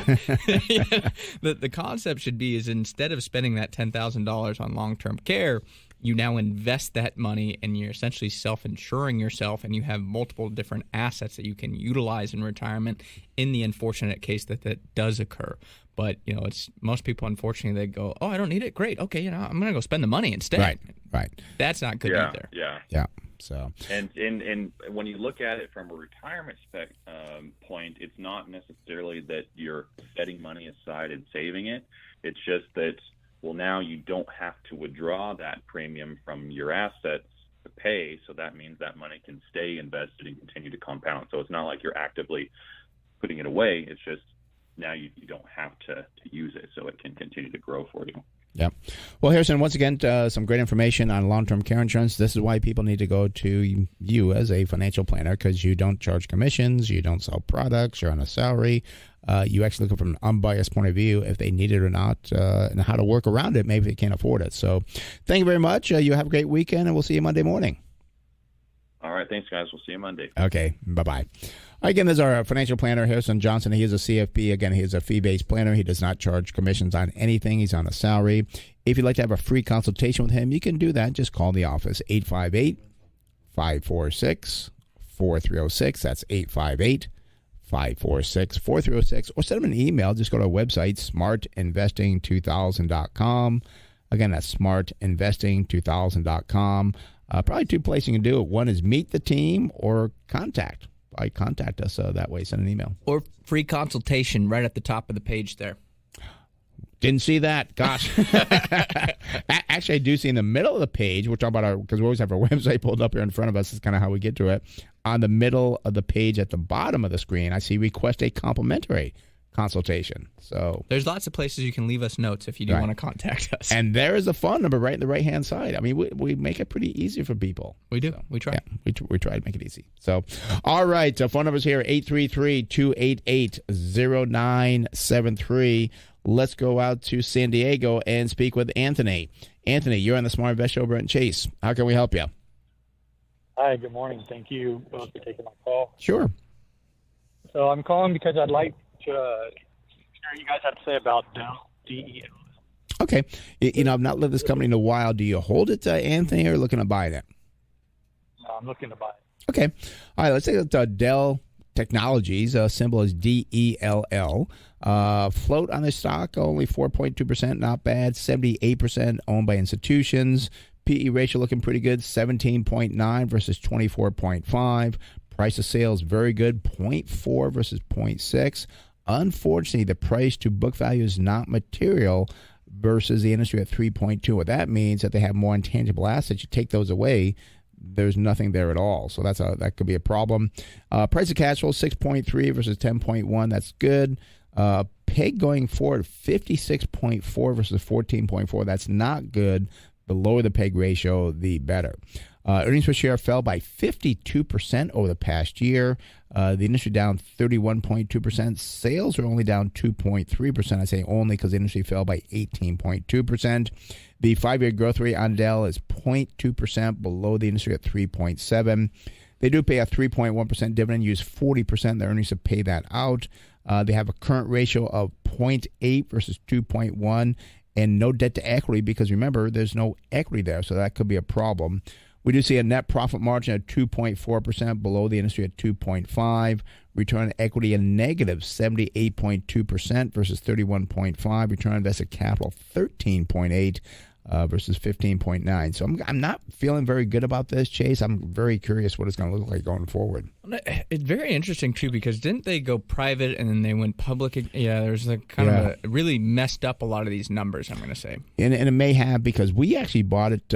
The concept should be is instead of spending that $10,000 on long-term care, you now invest that money and you're essentially self-insuring yourself, and you have multiple different assets that you can utilize in retirement in the unfortunate case that does occur. But, it's most people, unfortunately, they go, oh, I don't need it. Great. Okay, I'm going to go spend the money instead. Right. That's not good either. Yeah. So. And when you look at it from a retirement point, it's not necessarily that you're setting money aside and saving it. It's just that, well, now you don't have to withdraw that premium from your assets to pay. So that means that money can stay invested and continue to compound. So it's not like you're actively putting it away. It's just now you don't have to use it, so it can continue to grow for you. Yep. Well, Harrison, once again, some great information on long-term care insurance. This is why people need to go to you as a financial planner, because you don't charge commissions, you don't sell products, you're on a salary. You actually look from an unbiased point of view if they need it or not, and how to work around it, maybe they can't afford it. So thank you very much. You have a great weekend, and we'll see you Monday morning. All right. Thanks, guys. We'll see you Monday. Okay. Bye-bye. Again, there's our financial planner, Harrison Johnson. He is a CFP. Again, he is a fee-based planner. He does not charge commissions on anything. He's on a salary. If you'd like to have a free consultation with him, you can do that. Just call the office, 858-546-4306. That's 858-546-4306. Or send him an email. Just go to our website, smartinvesting2000.com. Again, that's smartinvesting2000.com. Probably two places you can do it. One is meet the team or contact. Contact us that way. Send an email. Or free consultation right at the top of the page there. Didn't see that. Gosh. Actually, I do see in the middle of the page, we're talking about because we always have our website pulled up here in front of us. That's kind of how we get to it. On the middle of the page at the bottom of the screen, I see request a complimentary consultation. So there's lots of places you can leave us notes if you do want to contact us. And there is a phone number right in the right-hand side. I mean, we make it pretty easy for people. We do. So, we try. Yeah, we try to make it easy. So, all right. Phone number's here, 833-288-0973. Let's go out to San Diego and speak with Anthony. Anthony, you're on the Smart Invest Show, Brent Chase. How can we help you? Hi, good morning. Thank you both for taking my call. Sure. So I'm calling because I'd like to hear what you guys have to say about Dell, DEL. Okay. I've not lived this company in a while. Do you hold it, Anthony, or looking to buy it? I'm looking to buy it. Okay. All right. Let's take Dell Technologies. Symbol is DELL. Float on the stock, only 4.2%. Not bad. 78% owned by institutions. PE ratio looking pretty good, 17.9 versus 24.5. Price of sales, very good, 0.4 versus 0.6. Unfortunately, the price to book value is not material versus the industry at 3.2. What that means that they have more intangible assets. You take those away, there's nothing there at all. So that could be a problem. Price of cash flow, 6.3 versus 10.1. That's good. PEG going forward, 56.4 versus 14.4. That's not good. The lower the PEG ratio, the better. Earnings per share fell by 52% over the past year. The industry down 31.2%. Sales are only down 2.3%. I say only because the industry fell by 18.2%. The 5-year growth rate on Dell is 0.2% below the industry at 3.7%. They do pay a 3.1% dividend, use 40% of their earnings to pay that out. They have a current ratio of 0.8 versus 2.1 and no debt to equity because, remember, there's no equity there, so that could be a problem. We do see a net profit margin at 2.4% below the industry at 2.5. Return on equity a negative 78.2% versus 31.5. Return on invested capital 13.8 versus 15.9. So I'm not feeling very good about this, Chase. I'm very curious what it's going to look like going forward. It's very interesting, too, because didn't they go private and then they went public? Yeah, there's a kind of a really messed up a lot of these numbers, I'm going to say. And it may have because we actually bought it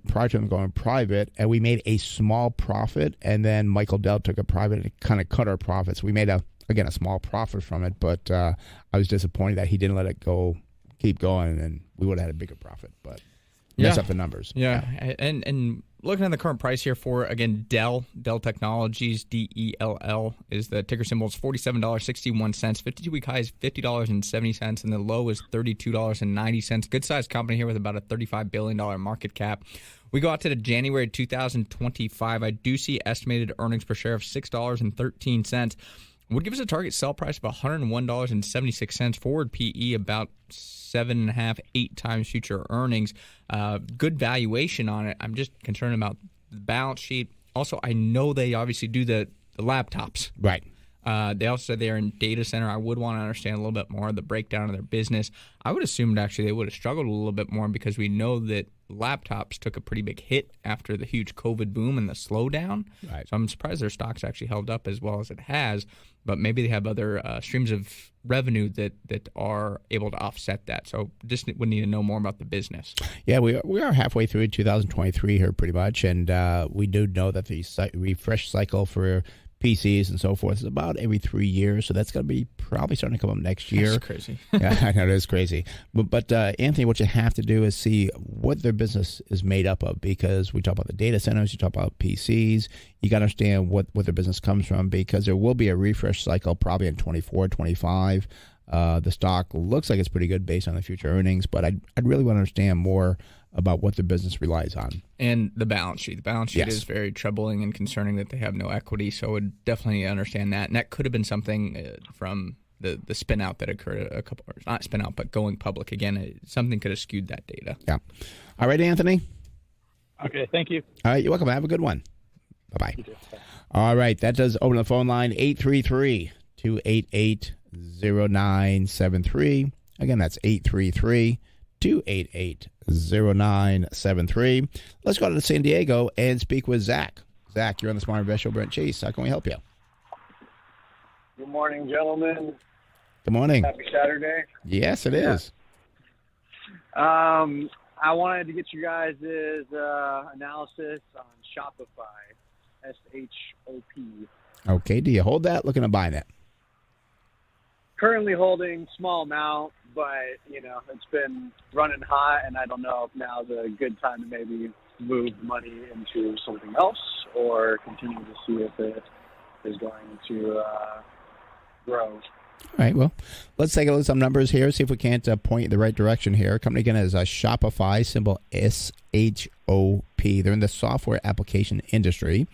prior to them going private, and we made a small profit, and then Michael Dell took it private and kind of cut our profits. We made, a small profit from it, but I was disappointed that he didn't let it keep going, and we would have had a bigger profit, but mess up the numbers. Yeah. And looking at the current price here for, again, Dell Technologies, DELL, is the ticker symbol. It's $47.61. 52-week high is $50.70, and the low is $32.90. Good-sized company here with about a $35 billion market cap. We go out to the January 2025. I do see estimated earnings per share of $6.13. Would give us a target sell price of $101.76. Forward PE about 7.5, 8 times future earnings. Good valuation on it. I'm just concerned about the balance sheet. Also, I know they obviously do the laptops. Right. They also said they're in data center. I would want to understand a little bit more of the breakdown of their business. I would assume that actually they would have struggled a little bit more because we know that laptops took a pretty big hit after the huge COVID boom and the slowdown. Right. So I'm surprised their stock's actually held up as well as it has. But maybe they have other streams of revenue that are able to offset that. So just would need to know more about the business. Yeah, we are halfway through 2023 here pretty much, and we do know that the refresh cycle for PCs and so forth is about every 3 years, so that's going to be probably starting to come up next year. That's crazy. Yeah, I know it is crazy. But Anthony, what you have to do is see what their business is made up of, because we talk about the data centers, you talk about PCs, you got to understand what their business comes from, because there will be a refresh cycle probably in 24, 25. The stock looks like it's pretty good based on the future earnings, but I'd really want to understand more about what the business relies on. And the balance sheet. The balance sheet Yes. is very troubling and concerning that they have no equity, so I would definitely understand that. And that could have been something from the spin out that occurred a couple, or not spin out, but going public again. Something could have skewed that data. Yeah. All right, Anthony. Okay, thank you. All right, you're welcome. Have a good one. Bye-bye. You too. Bye. All right, that does open the phone line, 833-288-0973. Again, that's 833-288-0973. Let's go to San Diego and speak with Zach. Zach, you're on the Smart Invest Show. Brent Chase, how can we help you? Good morning, gentlemen. Good morning. Happy Saturday. Yes, it is. I wanted to get you guys' analysis on Shopify, SHOP. Okay, do you hold that? Looking to buy that? Currently holding small amount, but, it's been running hot, and I don't know if now's a good time to maybe move money into something else or continue to see if it is going to grow. All right, well, let's take a look at some numbers here, see if we can't point in the right direction here. Company again is Shopify, symbol SHOP. They're in the software application industry.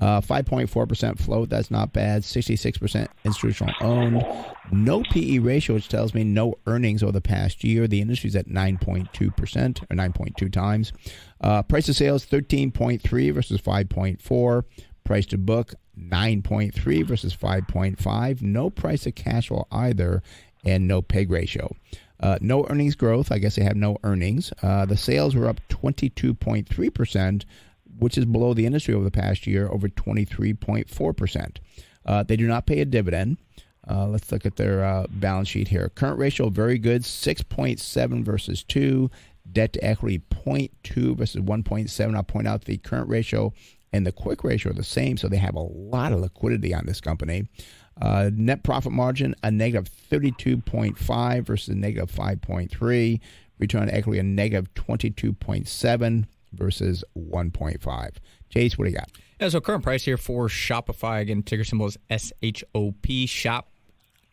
5.4% float, that's not bad. 66% institutional owned. No PE ratio, which tells me no earnings over the past year. The industry's at 9.2% or 9.2 times. Price to sales 13.3 versus 5.4. Price to book 9.3 versus 5.5. No price to cash flow either, and no PEG ratio. No earnings growth. I guess they have no earnings. The sales were up 22.3%, which is below the industry over the past year, over 23.4%. They do not pay a dividend. Let's look at their balance sheet here. Current ratio, very good, 6.7 versus 2. Debt to equity, 0.2 versus 1.7. I'll point out the current ratio and the quick ratio are the same, so they have a lot of liquidity on this company. Net profit margin, a negative 32.5 versus a negative 5.3. Return on equity, a negative 22.7 versus 1.5. Chase, what do you got? Yeah, so current price here for Shopify, again, ticker symbol is SHOP. Shop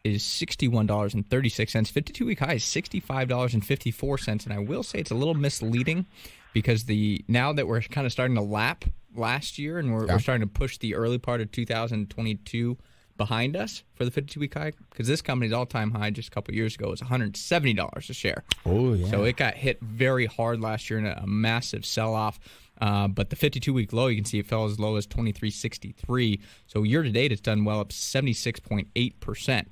is $61.36. 52-week high is $65.54. And I will say it's a little misleading because now that we're kind of starting to lap last year and we're starting to push the early part of 2022 behind us for the 52-week high, because this company's all-time high just a couple years ago was $170 a share. Oh, yeah. So it got hit very hard last year in a massive sell-off. But the 52-week low, you can see it fell as low as $23.63. So year-to-date, it's done well, up 76.8%.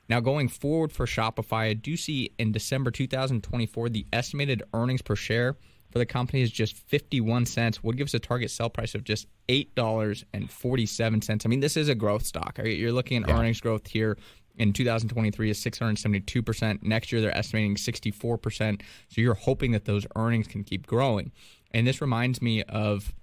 Now, going forward for Shopify, I do see in December 2024, the estimated earnings per share for the company is just 51 cents, would give us a target sell price of just $8.47. I mean, this is a growth stock. You're looking at earnings growth here in 2023 is 672%. Next year, they're estimating 64%. So you're hoping that those earnings can keep growing. And this reminds me of,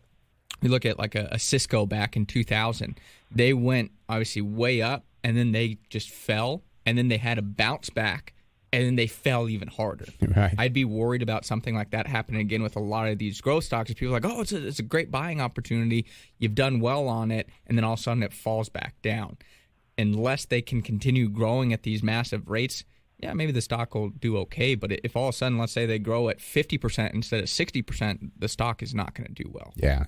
you look at like a Cisco back in 2000. They went obviously way up, and then they just fell, and then they had a bounce back, and then they fell even harder. Right. I'd be worried about something like that happening again with a lot of these growth stocks. People are like, oh, it's a great buying opportunity. You've done well on it, and then all of a sudden it falls back down. Unless they can continue growing at these massive rates, yeah, maybe the stock will do okay. But if all of a sudden, let's say they grow at 50% instead of 60%, the stock is not going to do well. Yeah.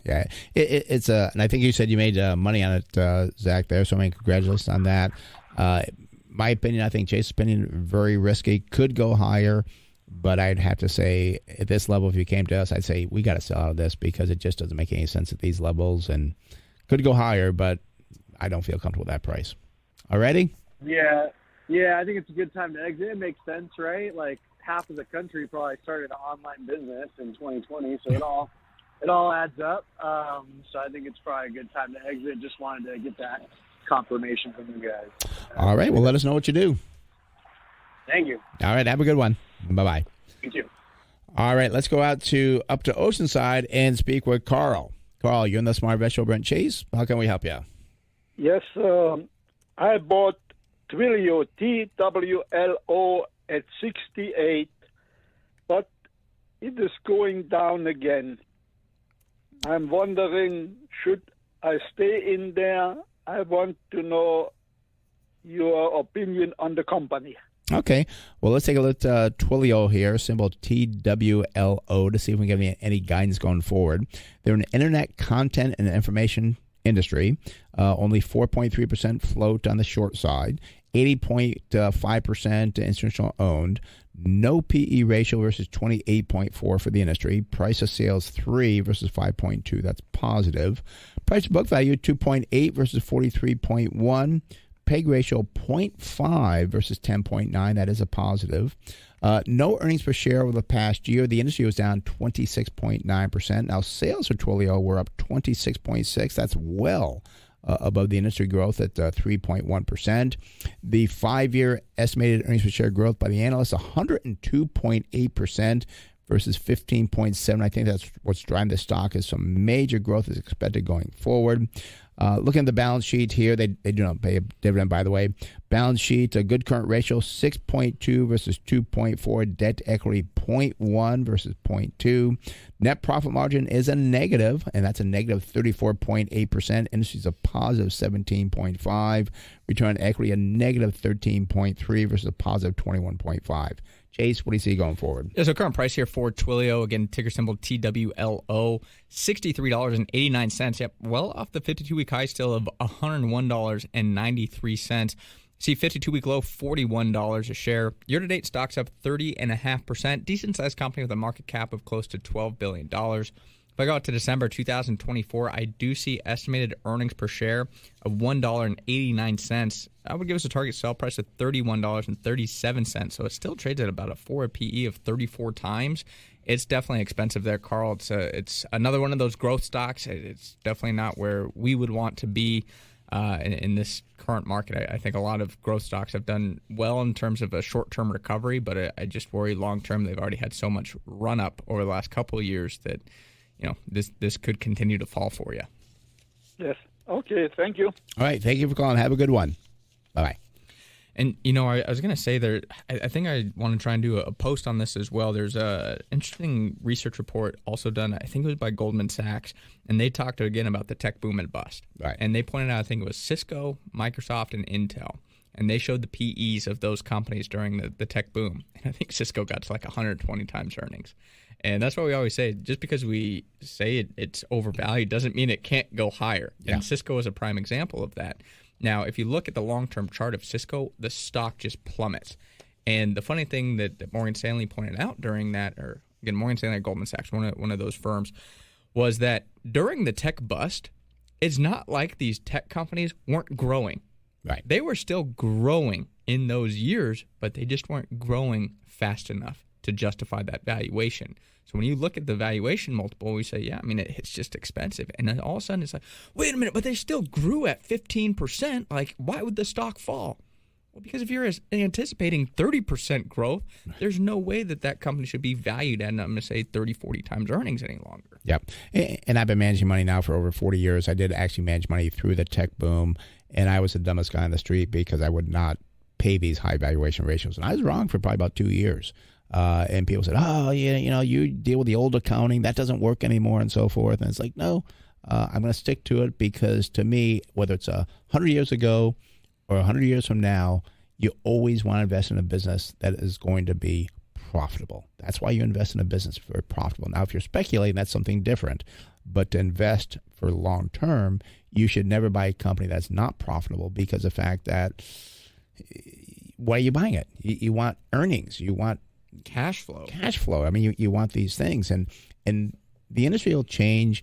It's and I think you said you made money on it, Zach, there. So I mean, congratulations on that. My opinion, I think Chase's opinion, very risky. Could go higher, but I'd have to say at this level, if you came to us, I'd say we got to sell out of this because it just doesn't make any sense at these levels. And could go higher, but I don't feel comfortable with that price. Already? Yeah, I think it's a good time to exit. It makes sense, right? Like half of the country probably started an online business in 2020, so it all adds up. So I think it's probably a good time to exit. Just wanted to get that confirmation from you guys. All right. Well, let us know what you do. Thank you. All right. Have a good one. Bye-bye. Thank you. All right. Let's go out to Oceanside and speak with Carl. Carl, you're in the Smart Invest Show, Brent Chase. How can we help you? Yes, I bought Twilio, TWLO, at 68, but it is going down again. I'm wondering, should I stay in there? I want to know your opinion on the company. Okay. Well, let's take a look at Twilio here, symbol TWLO, to see if we can get any guidance going forward. They're an internet content and information industry. Only 4.3% float on the short side, 80.5% institutional owned. No PE ratio versus 28.4 for the industry. Price of sales 3 versus 5.2. That's positive. Price to book value 2.8 versus 43.1. PEG ratio 0.5 versus 10.9. That is a positive. No earnings per share over the past year. The industry was down 26.9%. Now, sales for Twilio were up 26.6%. That's well above the industry growth at 3.1%. The 5-year estimated earnings per share growth by the analysts, 102.8% versus 15.7%. I think that's what's driving the stock, is some major growth is expected going forward. Looking at the balance sheet here, they do not pay a dividend, by the way. Balance sheet, a good current ratio, 6.2 versus 2.4. Debt to equity, 0.1 versus 0.2. Net profit margin is a negative, and that's a negative 34.8%. Industry's a positive 17.5. Return on equity, a negative 13.3 versus a positive 21.5. Chase, what do you see going forward? Yeah, so current price here for Twilio, again, ticker symbol TWLO, $63.89. Yep, well off the 52-week high still of $101.93. See 52-week low, $41 a share. Year-to-date, stocks up 30.5%. Decent-sized company with a market cap of close to $12 billion. If I go out to December 2024, I do see estimated earnings per share of $1.89. That would give us a target sell price of $31.37. So it still trades at about a forward PE of 34 times. It's definitely expensive there, Carl. It's another one of those growth stocks. It's definitely not where we would want to be in this current market. I think a lot of growth stocks have done well in terms of a short-term recovery, but I just worry long-term. They've already had so much run-up over the last couple of years that this could continue to fall for you. Yes. Okay. Thank you. All right. Thank you for calling. Have a good one. Bye-bye. And, I was going to say there, I think I want to try and do a post on this as well. There's a interesting research report also done, I think it was by Goldman Sachs, and they talked again about the tech boom and bust. Right. And they pointed out, I think it was Cisco, Microsoft, and Intel. And they showed the PEs of those companies during the tech boom. And I think Cisco got to like 120 times earnings. And that's what we always say. Just because we say it's overvalued doesn't mean it can't go higher. Yeah. And Cisco is a prime example of that. Now, if you look at the long-term chart of Cisco, the stock just plummets. And the funny thing that Morgan Stanley pointed out during that, or again, Morgan Stanley or Goldman Sachs, one of those firms, was that during the tech bust, it's not like these tech companies weren't growing. Right. They were still growing in those years, but they just weren't growing fast enough to justify that valuation. So when you look at the valuation multiple, we say, yeah, I mean, it's just expensive. And then all of a sudden it's like, wait a minute, but they still grew at 15%. Like, why would the stock fall? Well, because if you're anticipating 30% growth, there's no way that company should be valued at, I'm going to say, 30, 40 times earnings any longer. Yep. And I've been managing money now for over 40 years. I did actually manage money through the tech boom, and I was the dumbest guy on the street because I would not pay these high valuation ratios. And I was wrong for probably about 2 years. And people said, oh, yeah, you deal with the old accounting. That doesn't work anymore and so forth. And it's like, no, I'm going to stick to it because to me, whether it's 100 years ago or 100 years from now, you always want to invest in a business that is going to be profitable. That's why you invest in a business for profitable. Now, if you're speculating, that's something different. But to invest for long term, you should never buy a company that's not profitable because of the fact that why are you buying it? You want earnings. You want cash flow. I mean, you want these things. And the industry will change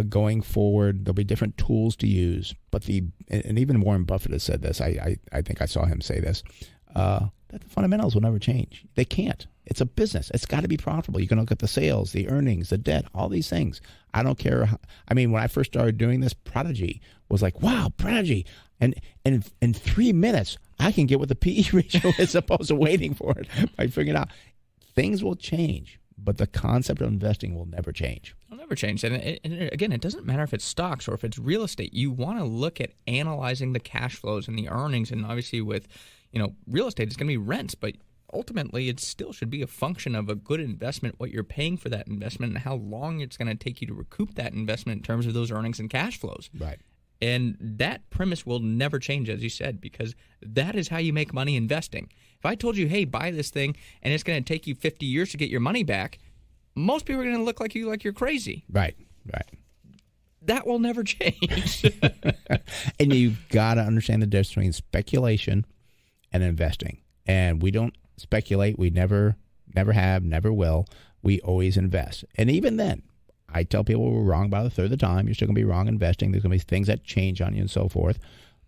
going forward. There'll be different tools to use. But and even Warren Buffett has said this. I think I saw him say this. That the fundamentals will never change. They can't. It's a business. It's got to be profitable. You can look at the sales, the earnings, the debt, all these things. I don't care. When I first started doing this, Prodigy was like, wow, Prodigy. And in 3 minutes, I can get what the PE ratio is as opposed to waiting for it. I figured out things will change, but the concept of investing will never change. It'll never change. And again, it doesn't matter if it's stocks or if it's real estate. You want to look at analyzing the cash flows and the earnings. And obviously with real estate, it's going to be rents, but ultimately it still should be a function of a good investment, what you're paying for that investment, and how long it's going to take you to recoup that investment in terms of those earnings and cash flows. Right. And that premise will never change, as you said, because that is how you make money investing. If I told you, hey, buy this thing, and it's going to take you 50 years to get your money back, most people are going to look like you're crazy. Right. That will never change. And you've got to understand the difference between speculation and investing. And we don't speculate. We never have, never will. We always invest. And even then, I tell people we're wrong about a third of the time. You're still going to be wrong investing. There's going to be things that change on you and so forth.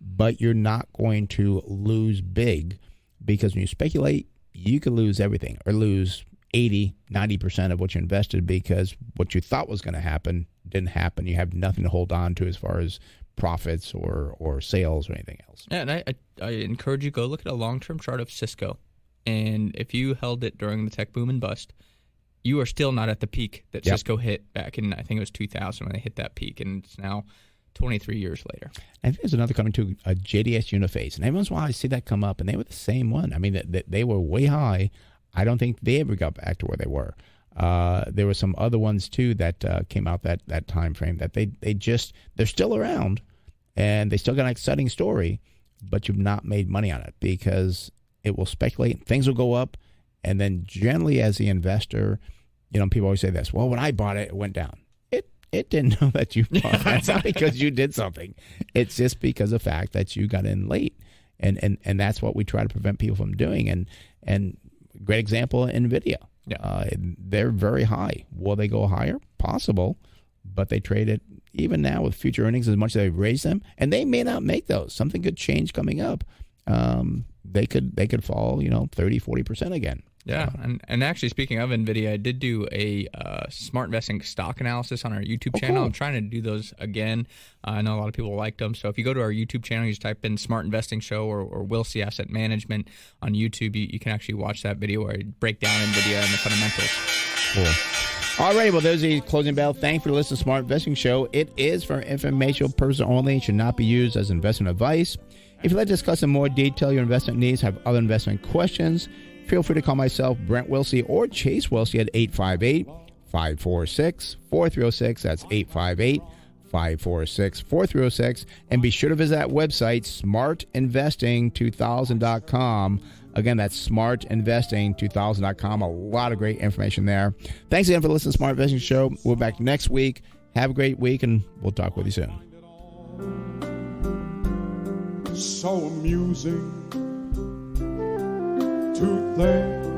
But you're not going to lose big because when you speculate, you could lose everything or lose 80, 90% of what you invested because what you thought was going to happen didn't happen. You have nothing to hold on to as far as profits or sales or anything else. Yeah, and I encourage you, go look at a long-term chart of Cisco. And if you held it during the tech boom and bust, you are still not at the peak that Cisco hit back in, I think it was 2000 when they hit that peak, and it's now 23 years later. I think there's another company too, JDS Uniphase, and every once in a while I see that come up, and they were the same one. I mean, they were way high. I don't think they ever got back to where they were. There were some other ones too that came out that time frame that they're still around, and they still got an exciting story, but you've not made money on it because it will speculate. Things will go up, and then generally as the investor, people always say this, well, when I bought it, it went down. It didn't know that you bought it. It's not because you did something. It's just because of the fact that you got in late. And that's what we try to prevent people from doing. And great example, NVIDIA. Yeah. They're very high. Will they go higher? Possible. But they trade it even now with future earnings as much as they've raised them. And they may not make those. Something could change coming up. They could fall, 30, 40% again. Yeah, and actually, speaking of NVIDIA, I did do a smart investing stock analysis on our YouTube channel. Cool. I'm trying to do those again. I know a lot of people liked them. So if you go to our YouTube channel, you just type in Smart Investing Show or Wilsey Asset Management on YouTube, you can actually watch that video where I break down NVIDIA and the fundamentals. Cool. All right, well, there's the closing bell. Thank you for listening to Smart Investing Show. It is for informational purposes only and should not be used as investment advice. If you'd like to discuss in more detail your investment needs, have other investment questions, feel free to call myself, Brent Wilsey, or Chase Wilsey at 858-546-4306. That's 858-546-4306. And be sure to visit that website, smartinvesting2000.com. Again, that's smartinvesting2000.com. A lot of great information there. Thanks again for listening to Smart Investing Show. We'll be back next week. Have a great week, and we'll talk with you soon. So amusing to think